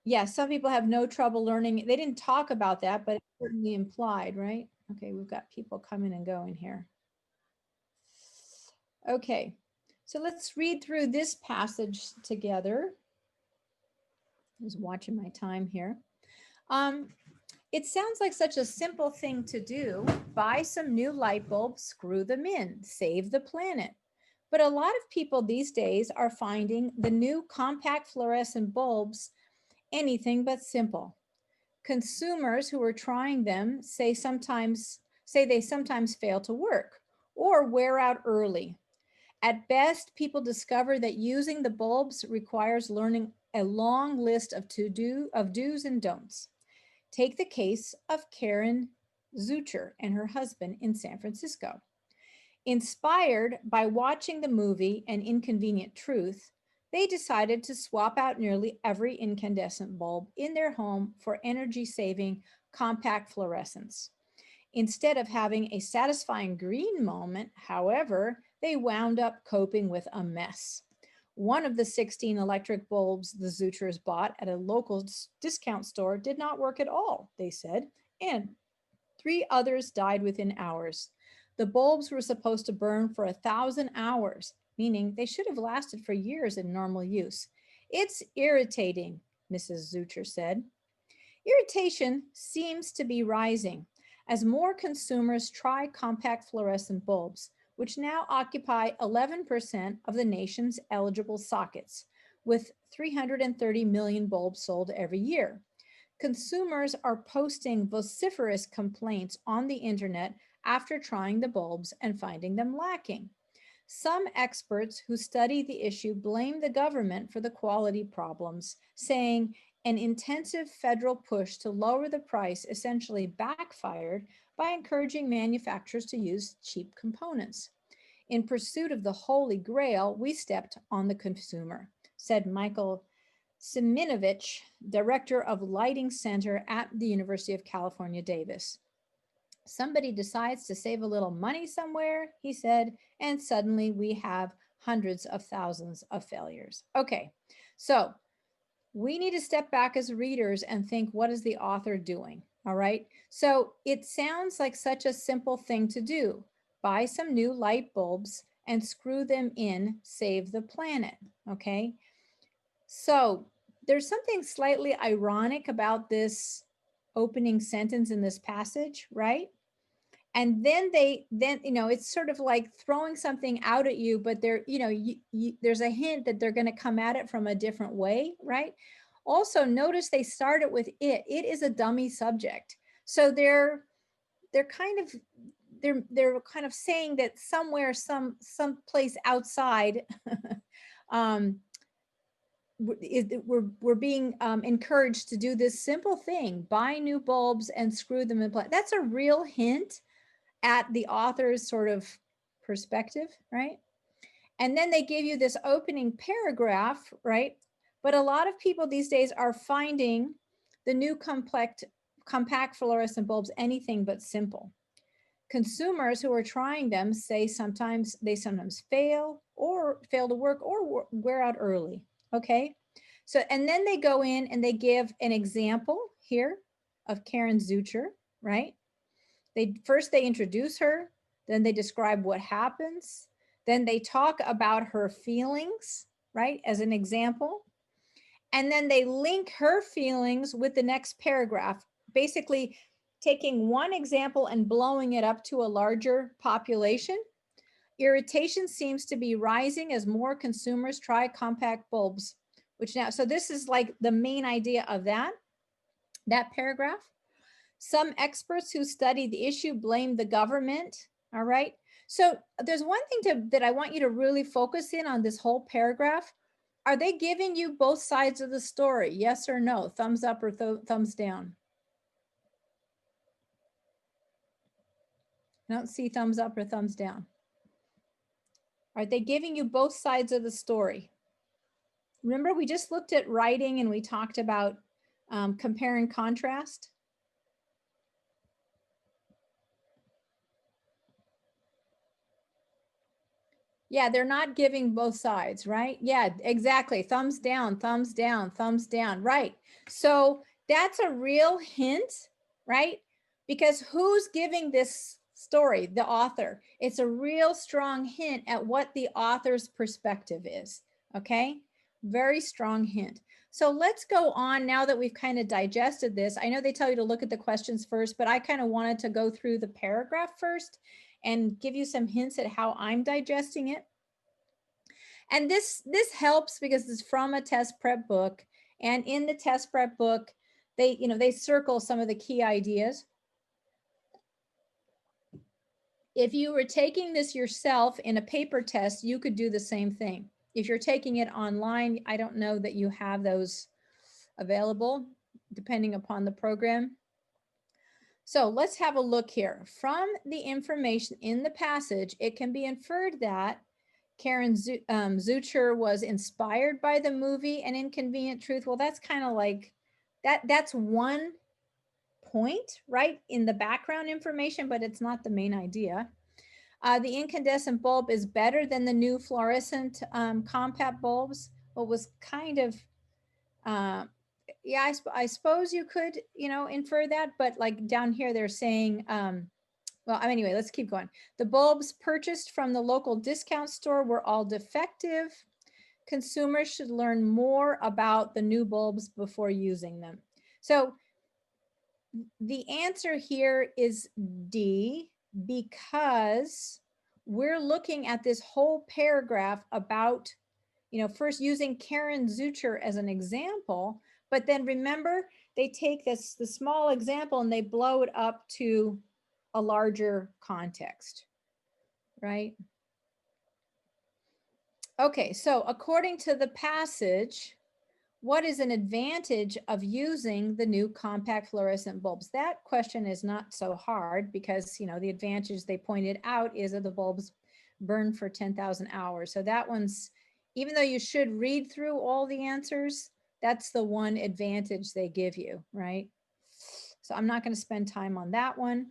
yeah, some people have no trouble learning. They didn't talk about that, but it's certainly implied, right? Okay, we've got people coming and going here. Okay, so let's read through this passage together. I was watching my time here. It sounds like such a simple thing to do. Buy some new light bulbs, screw them in, save the planet. But a lot of people these days are finding the new compact fluorescent bulbs anything but simple. Consumers who are trying them say they sometimes fail to work or wear out early. At best, people discover that using the bulbs requires learning a long list of do's and don'ts. Take the case of Karen Zucher and her husband in San Francisco. Inspired by watching the movie An Inconvenient Truth, they decided to swap out nearly every incandescent bulb in their home for energy-saving compact fluorescents. Instead of having a satisfying green moment, however, they wound up coping with a mess. One of the 16 electric bulbs the Zuchers bought at a local discount store did not work at all, they said, and 3 others died within hours. The bulbs were supposed to burn for 1,000 hours, meaning they should have lasted for years in normal use. It's irritating, Mrs. Zucher said. Irritation seems to be rising as more consumers try compact fluorescent bulbs, which now occupy 11% of the nation's eligible sockets, with 330 million bulbs sold every year. Consumers are posting vociferous complaints on the internet after trying the bulbs and finding them lacking. Some experts who study the issue blame the government for the quality problems, saying an intensive federal push to lower the price essentially backfired by encouraging manufacturers to use cheap components. In pursuit of the holy grail, we stepped on the consumer, said Michael Siminovich, director of Lighting Center at the University of California, Davis. Somebody decides to save a little money somewhere, he said, and suddenly we have hundreds of thousands of failures. Okay, so we need to step back as readers and think, what is the author doing? All right. So it sounds like such a simple thing to do. Buy some new light bulbs and screw them in, save the planet. Okay. So there's something slightly ironic about this opening sentence in this passage, right? And then it's sort of like throwing something out at you, but there's a hint that they're going to come at it from a different way, right? Also, notice they start it with it. It is a dummy subject. So they're kind of saying that somewhere, some place outside, we're being encouraged to do this simple thing: buy new bulbs and screw them in place. That's a real hint at the author's sort of perspective, right? And then they give you this opening paragraph, right? But a lot of people these days are finding the new compact fluorescent bulbs anything but simple. Consumers who are trying them say they sometimes fail to work or wear out early. Okay. So, and then they go in and they give an example here of Karen Zucher, right? They introduce her, then they describe what happens, then they talk about her feelings, right, as an example, and then they link her feelings with the next paragraph, basically taking one example and blowing it up to a larger population. Irritation seems to be rising as more consumers try compact bulbs, so this is like the main idea of that paragraph. Some experts who study the issue blame the government. All right. So there's one thing that I want you to really focus in on this whole paragraph. Are they giving you both sides of the story? Yes or no? Thumbs up or thumbs down? I don't see thumbs up or thumbs down. Are they giving you both sides of the story? Remember, we just looked at writing and we talked about compare and contrast. Yeah, they're not giving both sides, right? Yeah, exactly. Thumbs down, thumbs down, thumbs down. Right. So that's a real hint, right? Because who's giving this story? The author. It's a real strong hint at what the author's perspective is. Okay. Very strong hint. So let's go on now that we've kind of digested this. I know they tell you to look at the questions first, but I kind of wanted to go through the paragraph first and give you some hints at how I'm digesting it. And this helps because it's from a test prep book. And in the test prep book, they circle some of the key ideas. If you were taking this yourself in a paper test, you could do the same thing. If you're taking it online, I don't know that you have those available, depending upon the program. So let's have a look here. From the information in the passage, it can be inferred that Karen Zucher was inspired by the movie An Inconvenient Truth. Well, that's kind of like, that's one point, right, in the background information, but it's not the main idea. The incandescent bulb is better than the new fluorescent compact bulbs. What was kind of, yeah, I suppose you could, infer that, but like down here, they're saying, well, anyway, let's keep going. The bulbs purchased from the local discount store were all defective. Consumers should learn more about the new bulbs before using them. So the answer here is D, because we're looking at this whole paragraph about, first using Karen Zucher as an example, but then remember, they take the small example and they blow it up to a larger context, right? Okay, so according to the passage, what is an advantage of using the new compact fluorescent bulbs? That question is not so hard because, the advantage they pointed out is that the bulbs burn for 10,000 hours. So that one's, even though you should read through all the answers, that's the one advantage they give you, right? So I'm not going to spend time on that one.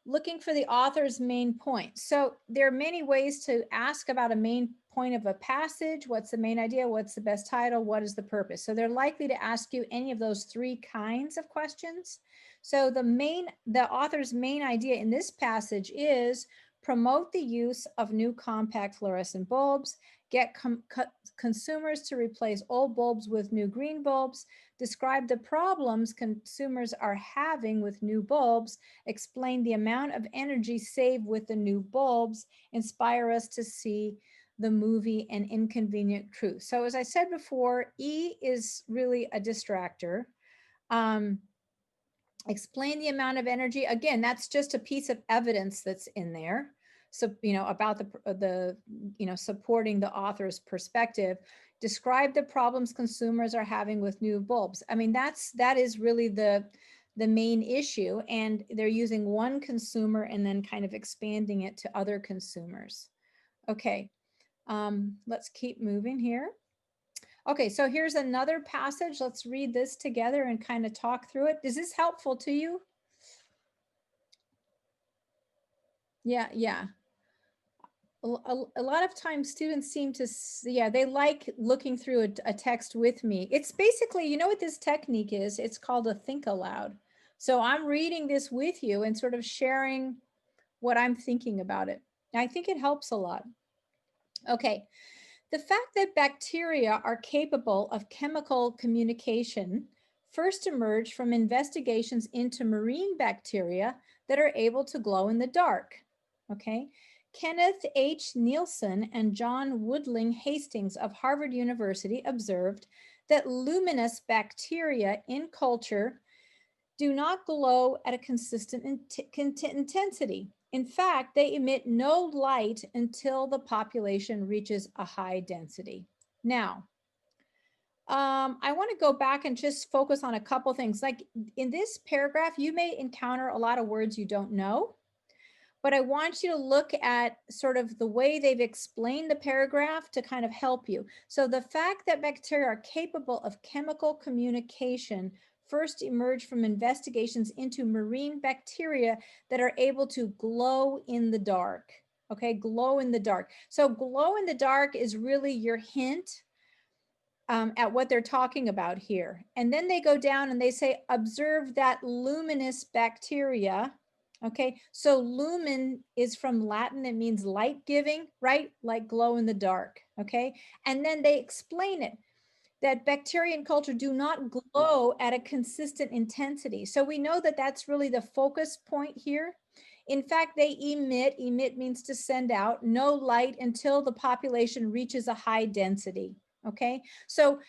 looking for the author's main point. So there are many ways to ask about a main point of a passage. What's the main idea? What's the best title? What is the purpose? So they're likely to ask you any of those three kinds of questions. So the author's main idea in this passage is promote the use of new compact fluorescent bulbs, get consumers to replace old bulbs with new green bulbs, describe the problems consumers are having with new bulbs, explain the amount of energy saved with the new bulbs, inspire us to see the movie An Inconvenient Truth. So as I said before, E is really a distractor. Explain the amount of energy. Again, that's just a piece of evidence that's in there. So, about the supporting the author's perspective. Describe the problems consumers are having with new bulbs. I mean, that is really the main issue. And they're using one consumer and then kind of expanding it to other consumers. Okay, let's keep moving here. Okay, so here's another passage. Let's read this together and kind of talk through it. Is this helpful to you? Yeah. A lot of times students seem to, they like looking through a text with me. It's basically, you know what this technique is? It's called a think aloud. So I'm reading this with you and sort of sharing what I'm thinking about it. I think it helps a lot. Okay. The fact that bacteria are capable of chemical communication first emerged from investigations into marine bacteria that are able to glow in the dark. Okay. Kenneth H. Nielsen and John Woodling Hastings of Harvard University observed that luminous bacteria in culture do not glow at a consistent intensity. In fact, they emit no light until the population reaches a high density. Now, I want to go back and just focus on a couple things. Like in this paragraph, you may encounter a lot of words you don't know, but I want you to look at sort of the way they've explained the paragraph to kind of help you. So the fact that bacteria are capable of chemical communication first emerged from investigations into marine bacteria that are able to glow in the dark. Okay, glow in the dark. So glow in the dark is really your hint at what they're talking about here. And then they go down and they say, observe that luminous bacteria. Okay, so lumen is from Latin. It means light giving, right? Like glow in the dark. Okay, and then they explain it, that bacteria in culture do not glow at a consistent intensity. So we know that that's really the focus point here. In fact, they emit means to send out, no light until the population reaches a high density. Okay, so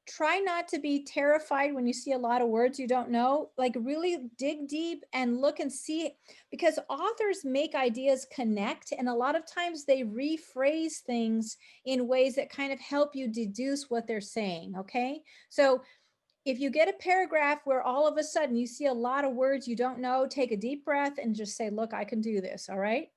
try not to be terrified when you see a lot of words you don't know. Like really dig deep and look and see, because authors make ideas connect, and a lot of times they rephrase things in ways that kind of help you deduce what they're saying. Okay, so if you get a paragraph where all of a sudden you see a lot of words you don't know, take a deep breath and just say, look, I can do this. All right.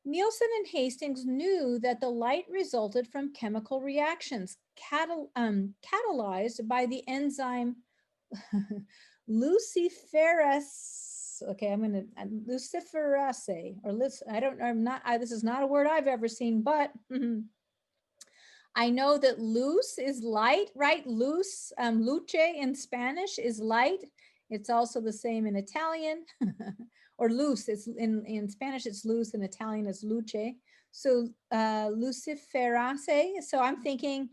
Nielsen and Hastings knew that the light resulted from chemical reactions catalyzed by the enzyme luciferase. Okay, I'm going to luciferase, or I don't know. This is not a word I've ever seen, but I know that luz is light, right? Luz, luce in Spanish is light. It's also the same in Italian. Or luz, it's in Spanish, it's luz, in Italian it's luce. So luciferase, so I'm thinking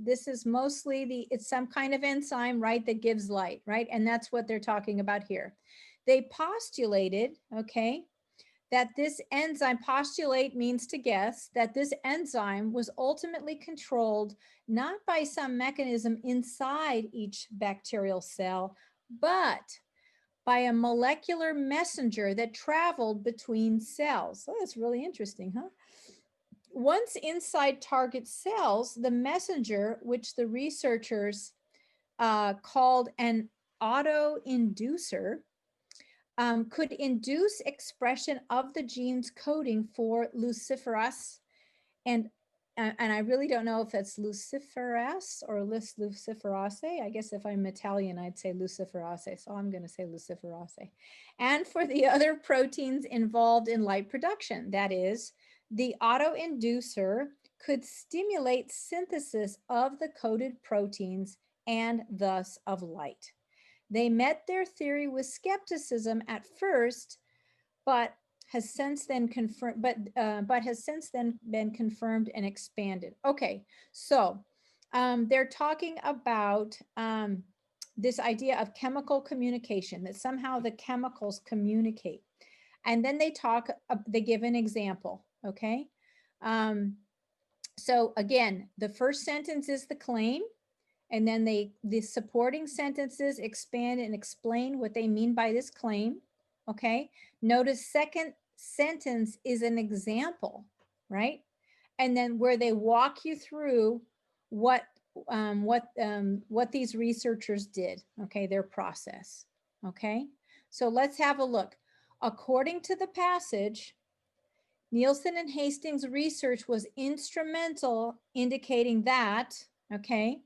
this is mostly it's some kind of enzyme, right, that gives light, right? And that's what they're talking about here. They postulated, okay, that this enzyme, postulate means to guess, that this enzyme was ultimately controlled not by some mechanism inside each bacterial cell, but by a molecular messenger that traveled between cells. So that's really interesting, huh? Once inside target cells, the messenger, which the researchers called an autoinducer, could induce expression of the gene's coding for luciferase and and I really don't know if that's luciferase or luciferase. I guess if I'm Italian, I'd say luciferase. So I'm going to say luciferase. And for the other proteins involved in light production, that is, the autoinducer could stimulate synthesis of the coded proteins and thus of light. They met their theory with skepticism at first, but has since then confirmed, but has since then been confirmed and expanded. Okay, so they're talking about this idea of chemical communication, that somehow the chemicals communicate. And then they talk, they give an example, okay? So again, the first sentence is the claim, and then the supporting sentences expand and explain what they mean by this claim, okay? Notice second sentence is an example, right? And then where they walk you through what these researchers did, okay, their process, okay? So let's have a look. According to the passage, Nielsen and Hastings' research was instrumental, indicating that, okay,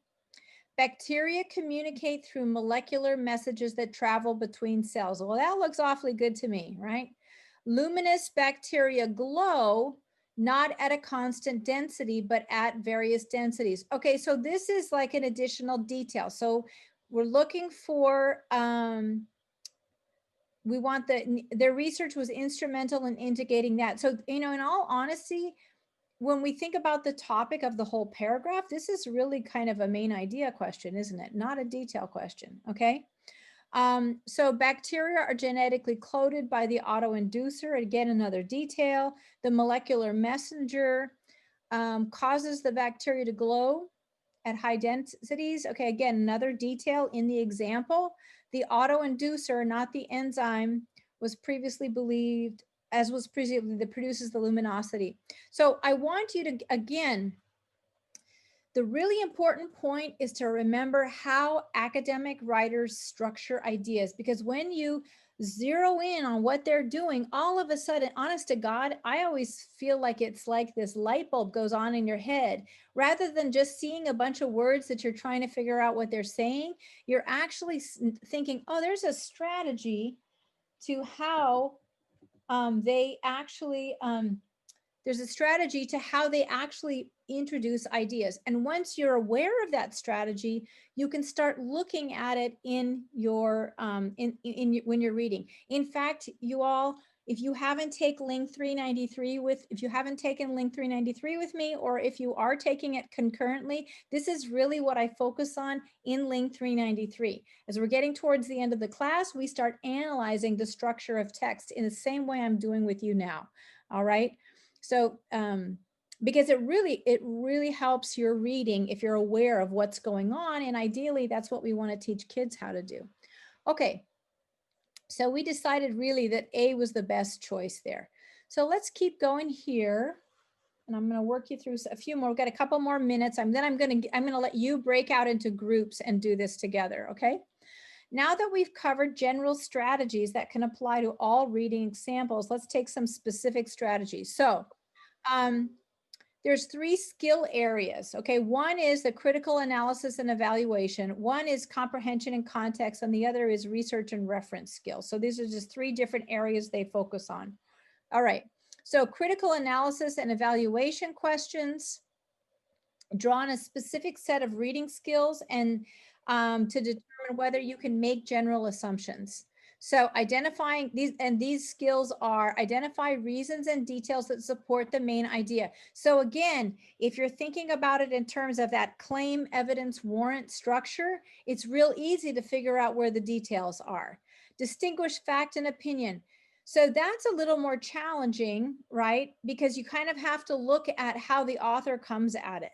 bacteria communicate through molecular messages that travel between cells. Well, that looks awfully good to me, right? Luminous bacteria glow not at a constant density, but at various densities. Okay, so this is like an additional detail. So we're looking for, we want their research was instrumental in indicating that. So, you know, in all honesty, when we think about the topic of the whole paragraph, this is really kind of a main idea question, isn't it? Not a detail question, okay? So bacteria are genetically coded by the autoinducer. Again, another detail. The molecular messenger causes the bacteria to glow at high densities. Okay, again, another detail in the example. The autoinducer, not the enzyme, was previously believed, as was previously, that produces the luminosity. So I want you to, again, the really important point is to remember how academic writers structure ideas, because when you zero in on what they're doing, all of a sudden, honest to God, I always feel like it's like this light bulb goes on in your head. Rather than just seeing a bunch of words that you're trying to figure out what they're saying, you're actually thinking, oh, there's a strategy to how they actually, there's a strategy to how they actually introduce ideas. And once you're aware of that strategy, you can start looking at it in your, when you're reading. In fact, you all, if you haven't taken link 393 if you haven't taken link 393 with me, or if you are taking it concurrently, this is really what I focus on in link 393. As we're getting towards the end of the class, we start analyzing the structure of text in the same way I'm doing with you now. All right. So, because it really helps your reading if you're aware of what's going on. And ideally, that's what we want to teach kids how to do. Okay. So we decided really that A was the best choice there. So let's keep going here. And I'm going to work you through a few more. We've got a couple more minutes. I'm going to let you break out into groups and do this together. Okay. Now that we've covered general strategies that can apply to all reading examples, let's take some specific strategies. So there's 3 skill areas. Okay, one is the critical analysis and evaluation. One is comprehension and context, and the other is research and reference skills. So these are just 3 different areas they focus on. All right, so critical analysis and evaluation questions draw on a specific set of reading skills and to determine whether you can make general assumptions. So identifying these skills are identify reasons and details that support the main idea. So again, if you're thinking about it in terms of that claim, evidence, warrant structure, it's real easy to figure out where the details are. Distinguish fact and opinion. So that's a little more challenging, right? Because you kind of have to look at how the author comes at it.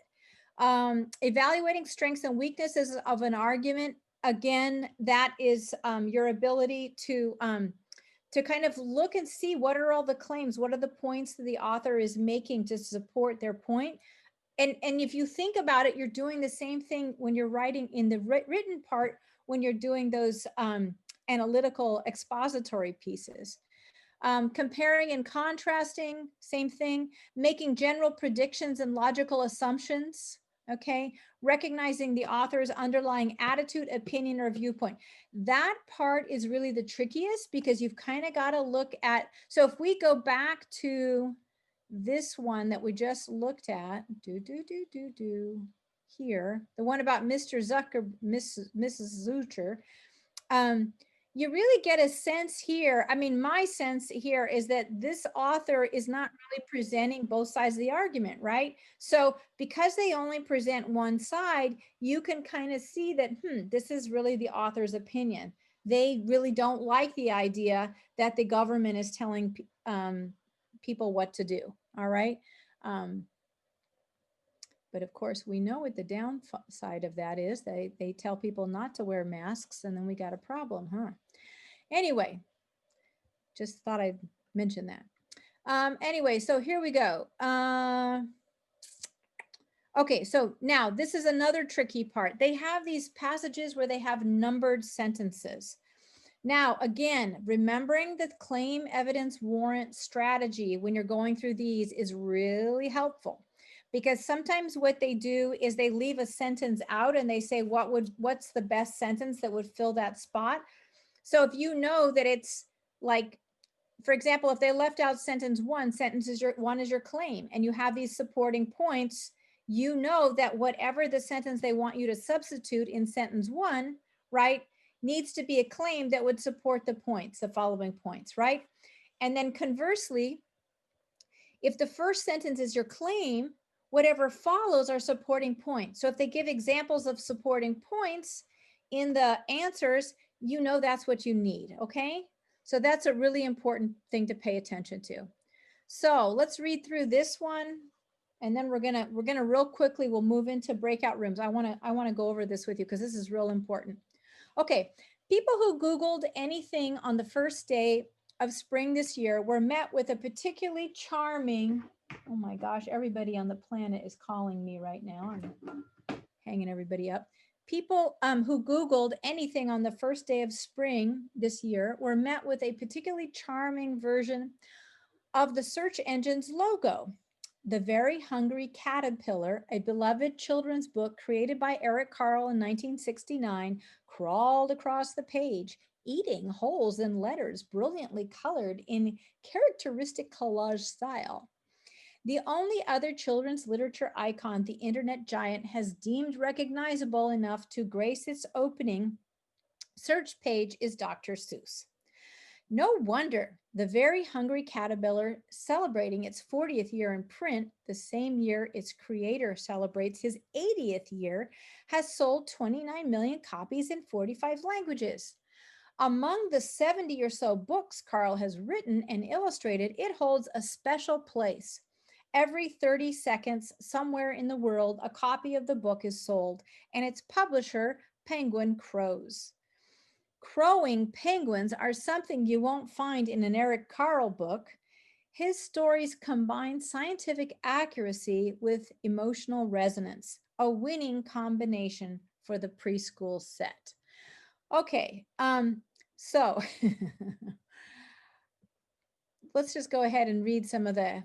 Evaluating strengths and weaknesses of an argument. Again, that is your ability to kind of look and see what are all the claims, what are the points that the author is making to support their point. And if you think about it, you're doing the same thing when you're writing in the written part, when you're doing those analytical expository pieces. Comparing and contrasting, same thing. Making general predictions and logical assumptions, okay? Recognizing the author's underlying attitude, opinion, or viewpoint. That part is really the trickiest because you've kind of got to look at, so if we go back to this one that we just looked at, here, the one about Mr. Zucker, Mrs. Zucker, you really get a sense here. I mean, my sense here is that this author is not really presenting both sides of the argument, right? So because they only present one side, you can kind of see that, this is really the author's opinion. They really don't like the idea that the government is telling people what to do, all right? But of course, we know what the downside of that is. They tell people not to wear masks, and then we got a problem, huh? Anyway, just thought I'd mention that. Anyway, so here we go. Okay, so now this is another tricky part. They have these passages where they have numbered sentences. Now, again, remembering the claim, evidence, warrant strategy when you're going through these is really helpful. Because sometimes what they do is they leave a sentence out and they say, what's the best sentence that would fill that spot? So if you know that it's like, for example, if they left out sentence one, one is your claim, and you have these supporting points, you know that whatever the sentence they want you to substitute in sentence one, right, needs to be a claim that would support the points, the following points, right? And then conversely, if the first sentence is your claim, whatever follows are supporting points. So if they give examples of supporting points in the answers, you know that's what you need, okay? So that's a really important thing to pay attention to. So let's read through this one, and then we're gonna real quickly, we'll move into breakout rooms. I wanna go over this with you because this is real important. Okay, people who Googled anything on the first day of spring this year were met with a particularly charming, oh my gosh, everybody on the planet is calling me right now. I'm hanging everybody up. People who Googled anything on the first day of spring this year were met with a particularly charming version of the search engine's logo. The Very Hungry Caterpillar, a beloved children's book created by Eric Carle in 1969, crawled across the page, eating holes in letters brilliantly colored in characteristic collage style. The only other children's literature icon the internet giant has deemed recognizable enough to grace its opening search page is Dr. Seuss. No wonder The Very Hungry Caterpillar, celebrating its 40th year in print, the same year its creator celebrates his 80th year, has sold 29 million copies in 45 languages. Among the 70 or so books Carle has written and illustrated, it holds a special place. Every 30 seconds, somewhere in the world, a copy of the book is sold, and its publisher, Penguin, crows. Crowing penguins are something you won't find in an Eric Carle book. His stories combine scientific accuracy with emotional resonance, a winning combination for the preschool set. Okay, so let's just go ahead and read some of the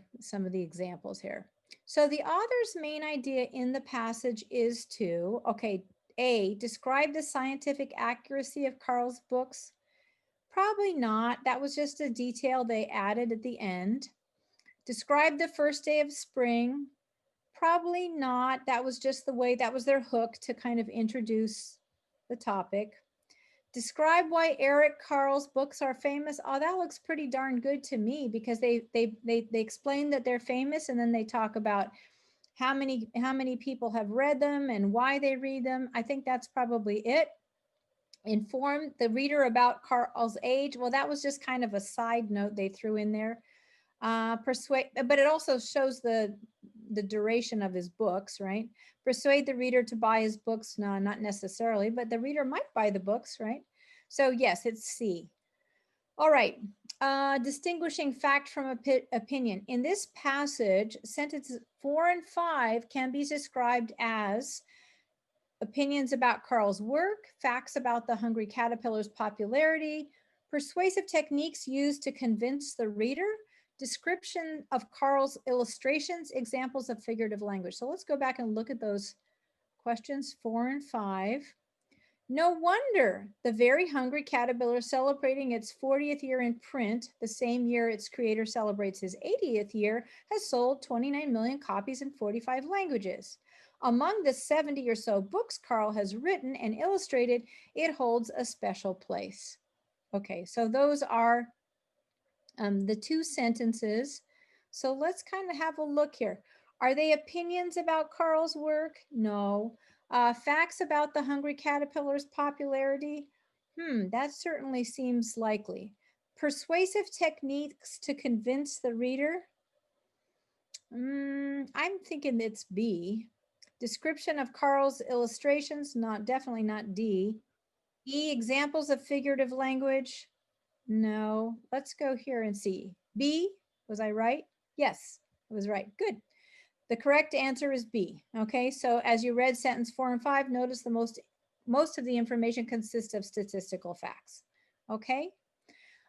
examples here. So the author's main idea in the passage is to, okay, A, describe the scientific accuracy of Carle's books. Probably not. That was just a detail they added at the end. Describe the first day of spring. Probably not. That was just the way, that was their hook to kind of introduce the topic. Describe why Eric Carle's books are famous. Oh, that looks pretty darn good to me, because they explain that they're famous, and then they talk about how many people have read them and why they read them. I think that's probably it. Inform the reader about Carle's age. Well, that was just kind of a side note they threw in there. Persuade, but it also shows the duration of his books, right? Persuade the reader to buy his books. No, not necessarily, but the reader might buy the books, right? So yes, it's C. All right. Distinguishing fact from opinion. In this passage, sentences 4 and 5 can be described as opinions about Carle's work, facts about the Hungry Caterpillar's popularity, Persuasive techniques used to convince the reader. Description of Carl's illustrations, examples of figurative language. So let's go back and look at those questions 4 and 5. No wonder the Very Hungry Caterpillar, celebrating its 40th year in print, the same year its creator celebrates his 80th year, has sold 29 million copies in 45 languages. Among the 70 or so books Carl has written and illustrated, it holds a special place. Okay, so those are the two sentences. So let's kind of have a look here. Are they opinions about Carl's work? No. Facts about the Hungry Caterpillar's popularity? That certainly seems likely. Persuasive techniques to convince the reader? I'm thinking it's B. Description of Carl's illustrations? Definitely not D. E, examples of figurative language? No. Let's go here and see. B, was I right? Yes, I was right. Good. The correct answer is B. Okay, so as you read sentence 4 and 5, notice the most of the information consists of statistical facts. Okay,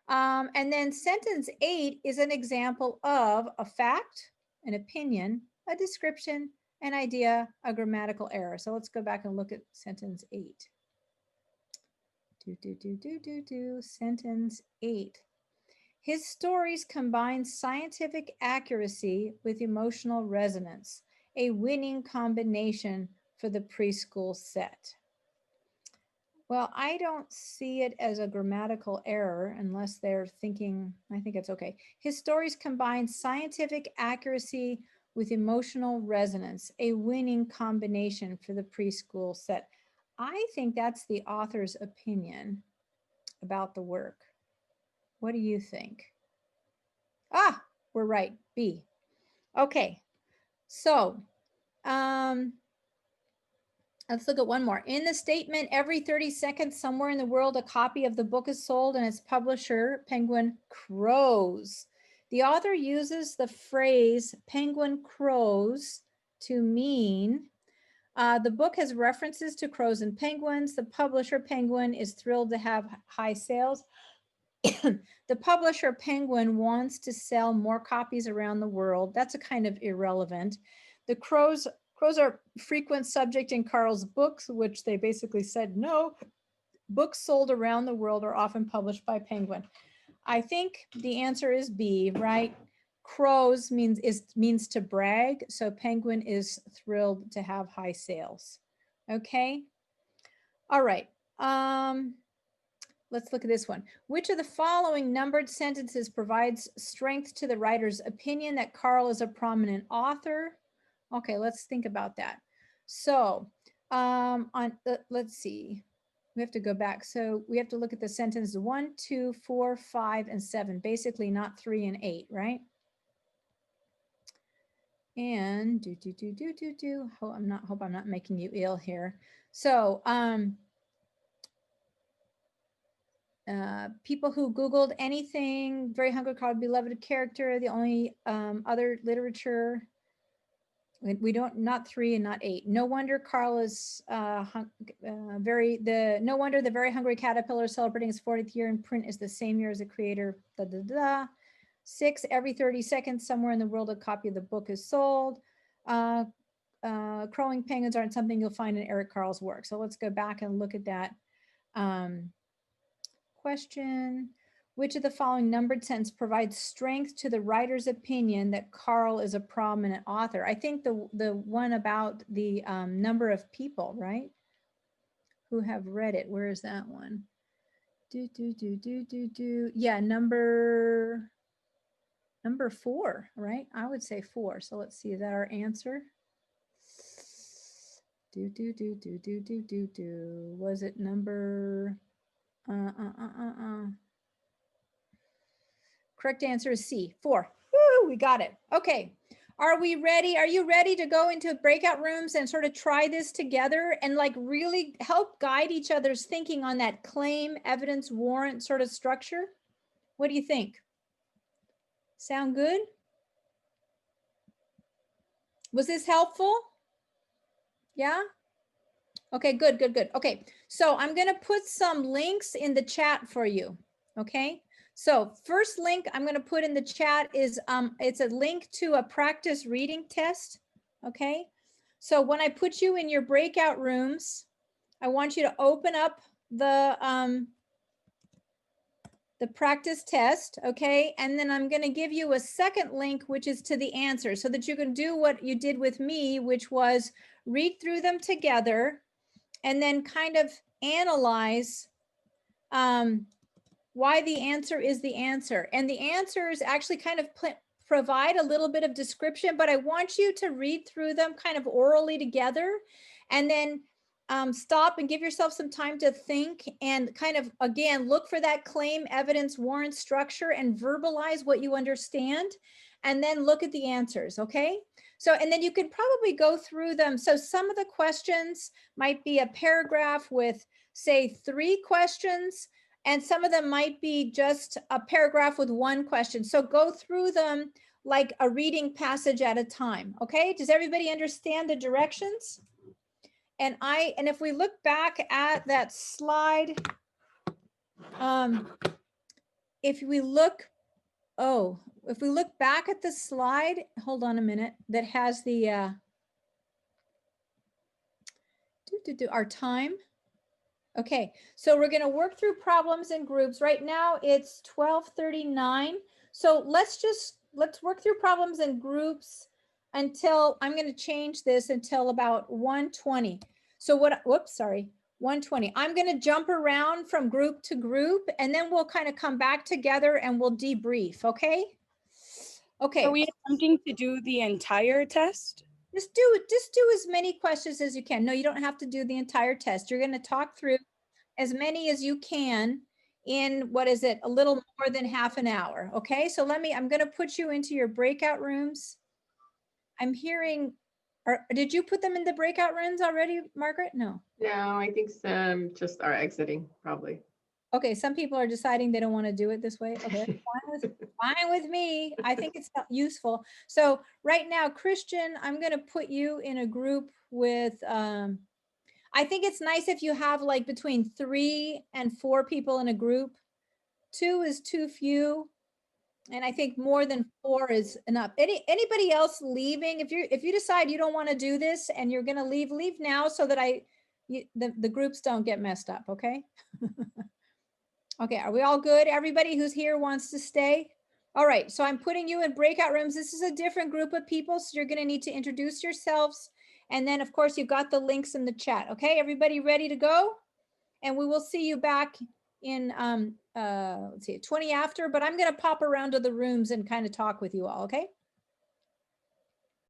and then sentence 8 is an example of a fact, an opinion, a description, an idea, a grammatical error. So let's go back and look at sentence 8. Sentence 8. His stories combine scientific accuracy with emotional resonance, a winning combination for the preschool set. Well, I don't see it as a grammatical error unless they're thinking, I think it's okay. His stories combine scientific accuracy with emotional resonance, a winning combination for the preschool set. I think that's the author's opinion about the work. What do you think? Ah, we're right, B. Okay, so let's look at one more. In the statement, every 30 seconds somewhere in the world, a copy of the book is sold and its publisher, Penguin, crows. The author uses the phrase penguin crows to mean the book has references to crows and penguins. The publisher, Penguin, is thrilled to have high sales. The publisher, Penguin, wants to sell more copies around the world. That's a kind of irrelevant. The crows are frequent subject in Carl's books, which they basically said no. Books sold around the world are often published by Penguin. I think the answer is B, right? Crows means to brag, so Penguin is thrilled to have high sales. Okay. All right. Let's look at this one. Which of the following numbered sentences provides strength to the writer's opinion that Carl is a prominent author? Okay, let's think about that. So let's see. We have to go back. So we have to look at the sentences 1, 2, 4, 5, and 7. Basically not 3 and 8, right? And hope I'm not making you ill here. So people who Googled anything, Very Hungry Carl, beloved character, the only other literature, we don't, not 3 and not 8. No wonder Carl is no wonder the Very Hungry Caterpillar celebrating his 40th year in print is the same year as the creator, 6, every 30 seconds somewhere in the world a copy of the book is sold. Crowing penguins aren't something you'll find in Eric Carl's work. So let's go back and look at that question. Which of the following numbered sentence provides strength to the writer's opinion that Carl is a prominent author? I think the one about the number of people, right, who have read it. Where is that one? Yeah, number 4, right? I would say 4. So let's see, is that our answer? Was it number Correct answer is C, 4. Woo, we got it. Okay. Are we ready? Are you ready to go into breakout rooms and sort of try this together and like really help guide each other's thinking on that claim, evidence, warrant sort of structure? What do you think? Sound good? Was this helpful? Yeah? Okay, good. Okay, so I'm going to put some links in the chat for you. Okay, so first link I'm going to put in the chat is it's a link to a practice reading test. Okay, so when I put you in your breakout rooms, I want you to open up the practice test. Okay, and then I'm going to give you a second link, which is to the answer, so that you can do what you did with me, which was read through them together and then kind of analyze why the answer is the answer. And the answers actually kind of provide a little bit of description, but I want you to read through them kind of orally together and then stop and give yourself some time to think and kind of, again, look for that claim, evidence, warrant structure and verbalize what you understand, and then look at the answers, okay? So, and then you could probably go through them. So some of the questions might be a paragraph with, say, 3 questions, and some of them might be just a paragraph with 1 question. So go through them like a reading passage at a time, okay? Does everybody understand the directions? And if we look back at that slide, if we look back at the slide, hold on a minute, that has the our time. Okay, so we're going to work through problems in groups. Right now it's 12:39. So let's work through problems in groups until, I'm going to change this until about 1:20. So 1:20. I'm going to jump around from group to group and then we'll kind of come back together and we'll debrief, okay? Okay. Are we attempting to do the entire test? Just do as many questions as you can. No, you don't have to do the entire test. You're going to talk through as many as you can in, what is it, a little more than half an hour. Okay, so I'm going to put you into your breakout rooms. I'm hearing, did you put them in the breakout rooms already, Margaret? No. No, I think some just are exiting probably. Okay, some people are deciding they don't want to do it this way. Okay, fine with me. I think it's not useful. So right now, Christian, I'm going to put you in a group with, I think it's nice if you have like between 3 and 4 people in a group. 2 is too few. And I think more than 4 is enough. Anybody else leaving? If you decide you don't want to do this and you're going to leave now so that the groups don't get messed up. Okay. Okay, are we all good? Everybody who's here wants to stay? All right, so I'm putting you in breakout rooms. This is a different group of people, so you're going to need to introduce yourselves. And then, of course, you've got the links in the chat. Okay, everybody ready to go? And we will see you back in, let's see, 20 after, but I'm going to pop around to the rooms and kind of talk with you all, okay?